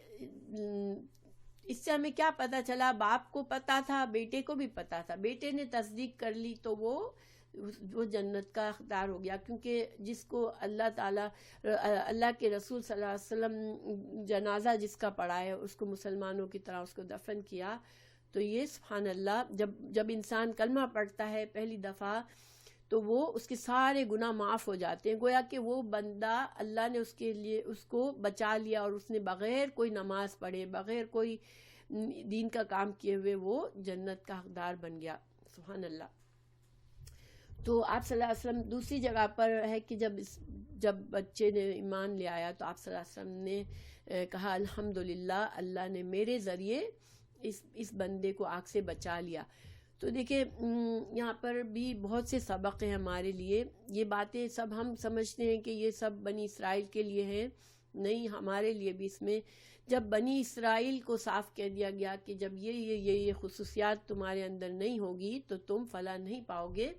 اس سے ہمیں کیا پتا چلا، باپ کو پتا تھا، بیٹے کو بھی پتا تھا، بیٹے نے تصدیق کر لی تو وہ جنت کا حقدار ہو گیا، کیونکہ جس کو اللہ تعالیٰ اللہ کے رسول صلی اللہ علیہ وسلم جنازہ جس کا پڑھا ہے اس کو مسلمانوں کی طرح اس کو دفن کیا، تو یہ سبحان اللہ جب انسان کلمہ پڑھتا ہے پہلی دفعہ تو وہ اس کے سارے گناہ معاف ہو جاتے ہیں، گویا کہ وہ بندہ اللہ نے اس کے لیے اس کو بچا لیا، اور اس نے بغیر کوئی نماز پڑھے، بغیر کوئی دین کا کام کیے ہوئے وہ جنت کا حقدار بن گیا، سبحان اللہ۔ تو آپ صلی اللہ علیہ وسلم دوسری جگہ پر ہے کہ جب بچے نے ایمان لے آیا تو آپ صلی اللہ علیہ وسلم نے کہا الحمدللہ، اللہ نے میرے ذریعے اس بندے کو آگ سے بچا لیا۔ تو دیکھیں یہاں پر بھی بہت سے سبق ہیں ہمارے لیے، یہ باتیں سب ہم سمجھتے ہیں کہ یہ سب بنی اسرائیل کے لیے ہیں، نہیں، ہمارے لیے بھی اس میں جب بنی اسرائیل کو صاف کہہ دیا گیا کہ جب یہ خصوصیات تمہارے اندر نہیں ہوگی تو تم فلاح نہیں پاؤ گے،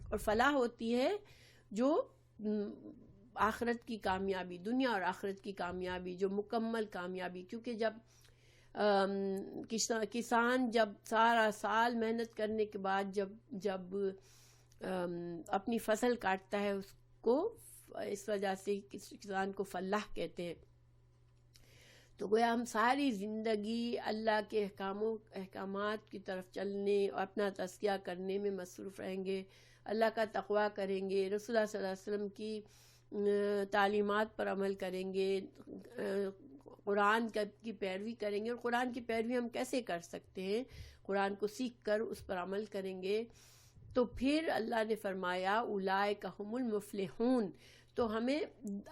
اور فلاح ہوتی ہے جو آخرت کی کامیابی، دنیا اور آخرت کی کامیابی، جو مکمل کامیابی، کیونکہ جب کسان جب سارا سال محنت کرنے کے بعد جب اپنی فصل کاٹتا ہے، اس کو اس وجہ سے کسان کو فلاح کہتے ہیں۔ تو گویا ہم ساری زندگی اللہ کے احکامات کی طرف چلنے اور اپنا تزکیہ کرنے میں مصروف رہیں گے، اللہ کا تقویٰ کریں گے، رسول اللہ صلی اللہ علیہ وسلم کی تعلیمات پر عمل کریں گے، قرآن کی پیروی کریں گے۔ اور قرآن کی پیروی ہم کیسے کر سکتے ہیں؟ قرآن کو سیکھ کر اس پر عمل کریں گے، تو پھر اللہ نے فرمایا اولئک ھم المفلحون۔ تو ہمیں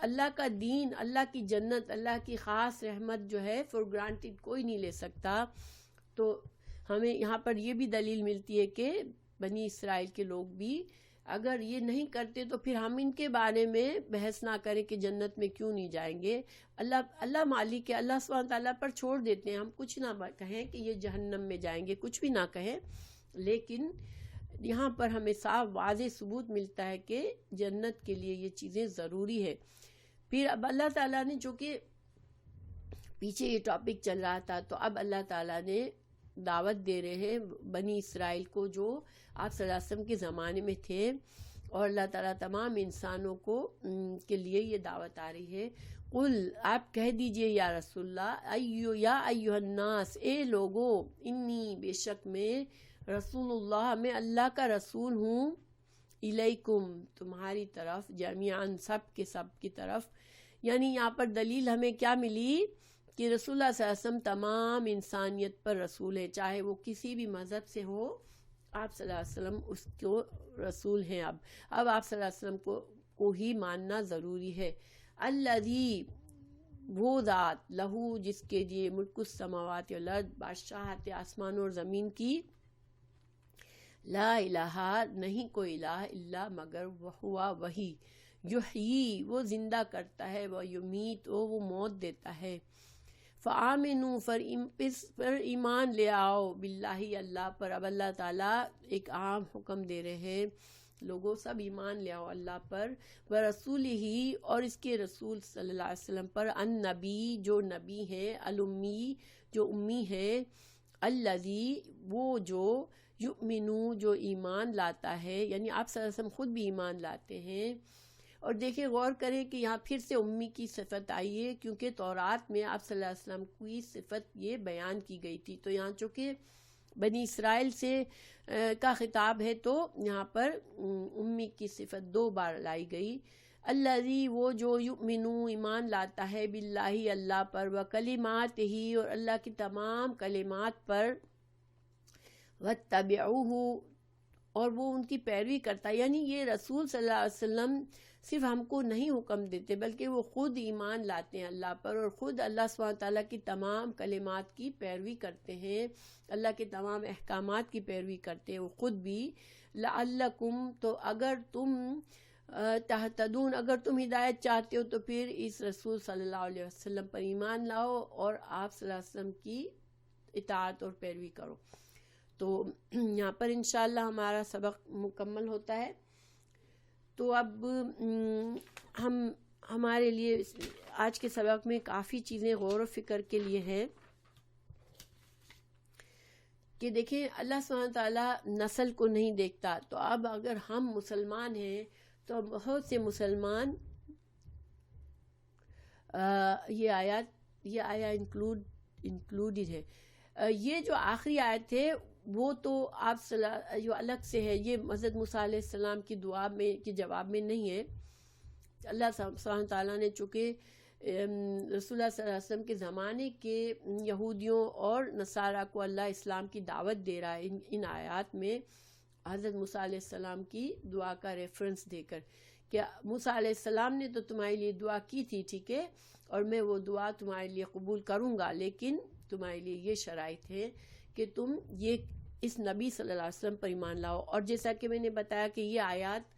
اللہ کا دین، اللہ کی جنت، اللہ کی خاص رحمت جو ہے فور گرانٹیڈ کوئی نہیں لے سکتا۔ تو ہمیں یہاں پر یہ بھی دلیل ملتی ہے کہ بنی اسرائیل کے لوگ بھی اگر یہ نہیں کرتے تو پھر ہم ان کے بارے میں بحث نہ کریں کہ جنت میں کیوں نہیں جائیں گے. اللہ مالک ہے, اللہ سبحانہ تعالیٰ پر چھوڑ دیتے ہیں. ہم کچھ نہ کہیں کہ یہ جہنم میں جائیں گے, کچھ بھی نہ کہیں, لیکن یہاں پر ہمیں صاف واضح ثبوت ملتا ہے کہ جنت کے لیے یہ چیزیں ضروری ہے. پھر اب اللہ تعالیٰ نے, جو کہ پیچھے یہ ٹاپک چل رہا تھا, تو اب اللہ تعالیٰ نے دعوت دے رہے ہیں بنی اسرائیل کو جو آپ صلی اللہ علیہ وسلم کے زمانے میں تھے, اور اللہ تعالیٰ تمام انسانوں کو کے لیے یہ دعوت آ رہی ہے. قل, آپ کہہ دیجئے یا رسول اللہ, یا ایھا الناس, اے لوگو, انی, بے شک میں, رسول اللہ, میں اللہ کا رسول ہوں, الیکم, تمہاری طرف, جمیعاً, سب کے سب کی طرف. یعنی یہاں پر دلیل ہمیں کیا ملی کہ رسول اللہ صلی اللہ علیہ وسلم تمام انسانیت پر رسول ہے, چاہے وہ کسی بھی مذہب سے ہو, آپ صلی اللہ علیہ وسلم اس کو رسول ہیں. اب آپ صلی اللہ علیہ وسلم کو ہی ماننا ضروری ہے. الذی, وہ ذات, لہو, جس کے لیے, ملک السماوات والارض, بادشاہت آسمان اور زمین کی, لا الہ, نہیں کوئی الہ, الا, مگر, ہوا, وہی, یحیی, وہ زندہ کرتا ہے, وہ یمیت, وہ موت دیتا ہے. فآمنوا, پر ایمان لے آؤ, باللہ, اللہ پر. اب اللہ تعالیٰ ایک عام حکم دے رہے ہیں, لوگوں سب ایمان لے آؤ اللہ پر, ورسولہ, اور اس کے رسول صلی اللہ علیہ وسلم پر, النبی, جو نبی ہے, الامی, جو امی ہے, الذی, وہ جو, یؤمنو, جو ایمان لاتا ہے, یعنی آپ صلی اللہ علیہ وسلم خود بھی ایمان لاتے ہیں. اور دیکھیں, غور کریں کہ یہاں پھر سے امی کی صفت آئی ہے, کیونکہ تورات میں آپ صلی اللہ علیہ وسلم کی صفت یہ بیان کی گئی تھی. تو یہاں چونکہ بنی اسرائیل سے کا خطاب ہے, تو یہاں پر امی کی صفت 2 بار لائی گئی. الذی, وہ جو, یؤمنو, ایمان لاتا ہے, باللہ, اللہ پر, وکلماتہ, اور اللہ کی تمام کلمات پر, واتبعوہ, اور وہ ان کی پیروی کرتا ہے. یعنی یہ رسول صلی اللہ علیہ وسلم صرف ہم کو نہیں حکم دیتے, بلکہ وہ خود ایمان لاتے ہیں اللہ پر, اور خود اللہ سبحانہ تعالیٰ کی تمام کلمات کی پیروی کرتے ہیں, اللہ کے تمام احکامات کی پیروی کرتے ہیں وہ خود بھی. لعلکم, تو اگر تم تہتدون, اگر تم ہدایت چاہتے ہو تو پھر اس رسول صلی اللہ علیہ وسلم پر ایمان لاؤ, اور آپ صلی اللہ علیہ وسلم کی اطاعت اور پیروی کرو. تو یہاں پر انشاءاللہ ہمارا سبق مکمل ہوتا ہے. تو اب ہمارے لیے آج کے سبق میں کافی چیزیں غور و فکر کے لیے ہیں کہ دیکھیں, اللہ سبحانہ تعالیٰ نسل کو نہیں دیکھتا. تو اب اگر ہم مسلمان ہیں تو بہت سے مسلمان, یہ آیا انکلوڈڈ ہے. یہ جو آخری آیت ہے وہ تو آپ جو الگ سے ہے, یہ حضرت موسیٰ علیہ السلام کی دعا میں کے جواب میں نہیں ہے. اللہ سبحانہ تعالیٰ نے چونکہ رسول اللہ صلی اللہ علیہ وسلم کے زمانے کے یہودیوں اور نصارہ کو اللہ اسلام کی دعوت دے رہا ہے ان آیات میں, حضرت موسیٰ علیہ السلام کی دعا کا ریفرنس دے کر, کہ موسیٰ علیہ السلام نے تو تمہارے لیے دعا کی تھی, ٹھیک ہے, اور میں وہ دعا تمہارے لیے قبول کروں گا, لیکن تمہارے لیے یہ شرائط ہے کہ تم یہ اس نبی صلی اللہ علیہ وسلم پر ایمان لاؤ. اور جیسا کہ میں نے بتایا کہ یہ آیات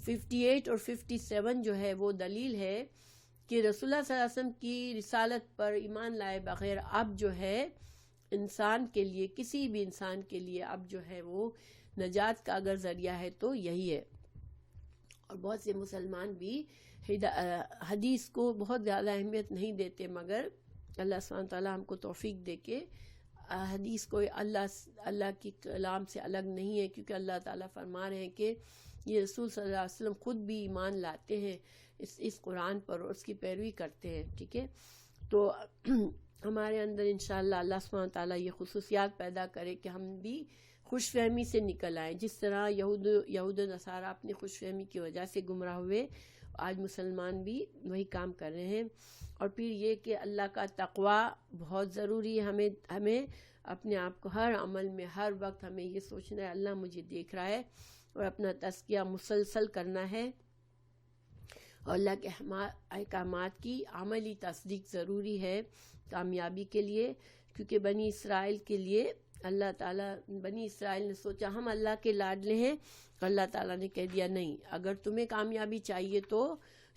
58 اور 57 جو ہے وہ دلیل ہے کہ رسول اللہ صلی اللہ علیہ وسلم کی رسالت پر ایمان لائے بغیر اب جو ہے انسان کے لیے, کسی بھی انسان کے لیے اب جو ہے وہ نجات کا اگر ذریعہ ہے تو یہی ہے. اور بہت سے مسلمان بھی حدیث کو بہت زیادہ اہمیت نہیں دیتے, مگر اللہ سبحانہ تعالیٰ ہم کو توفیق دے کے حدیث کو اللہ کی کلام سے الگ نہیں ہے, کیونکہ اللہ تعالیٰ فرما رہے ہیں کہ یہ رسول صلی اللہ علیہ وسلم خود بھی ایمان لاتے ہیں اس قرآن پر اور اس کی پیروی کرتے ہیں, ٹھیک ہے. تو ہمارے اندر انشاءاللہ اللہ سبحانہ تعالیٰ یہ خصوصیات پیدا کرے کہ ہم بھی خوش فہمی سے نکل آئیں. جس طرح یہود و نصارہ اپنی خوش فہمی کی وجہ سے گمراہ ہوئے, آج مسلمان بھی وہی کام کر رہے ہیں. اور پھر یہ کہ اللہ کا تقوی بہت ضروری ہے. ہمیں اپنے آپ کو ہر عمل میں ہر وقت ہمیں یہ سوچنا ہے اللہ مجھے دیکھ رہا ہے, اور اپنا تزکیہ مسلسل کرنا ہے. اور اللہ کے احکامات کی عملی تصدیق ضروری ہے کامیابی کے لیے, کیونکہ بنی اسرائیل کے لیے اللہ تعالیٰ بنی اسرائیل نے سوچا ہم اللہ کے لاڈلے ہیں، اللہ تعالیٰ نے کہہ دیا نہیں، اگر تمہیں کامیابی چاہیے تو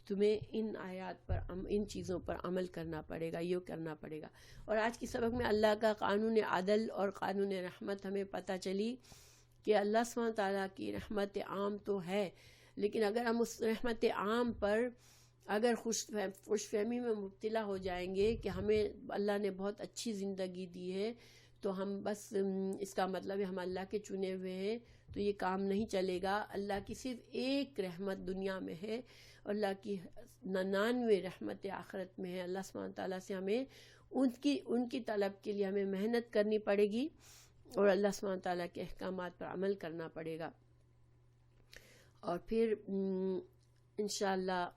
تمہیں ان آیات پر ان چیزوں پر عمل کرنا پڑے گا، یہ کرنا پڑے گا۔ اور آج کی سبق میں اللہ کا قانون عدل اور قانون رحمت ہمیں پتہ چلی کہ اللہ سبحانہ تعالیٰ کی رحمت عام تو ہے، لیکن اگر ہم اس رحمت عام پر اگر خوش فہمی میں مبتلا ہو جائیں گے کہ ہمیں اللہ نے بہت اچھی زندگی دی ہے تو ہم بس اس کا مطلب ہے ہم اللہ کے چنے ہوئے ہیں، تو یہ کام نہیں چلے گا۔ اللہ کی صرف ایک رحمت دنیا میں ہے، اللہ کی 99 رحمت آخرت میں ہے۔ اللہ سبحانہ تعالیٰ سے ہمیں ان کی طلب کے لیے ہمیں محنت کرنی پڑے گی اور اللہ سبحانہ تعالیٰ کے احکامات پر عمل کرنا پڑے گا، اور پھر انشاءاللہ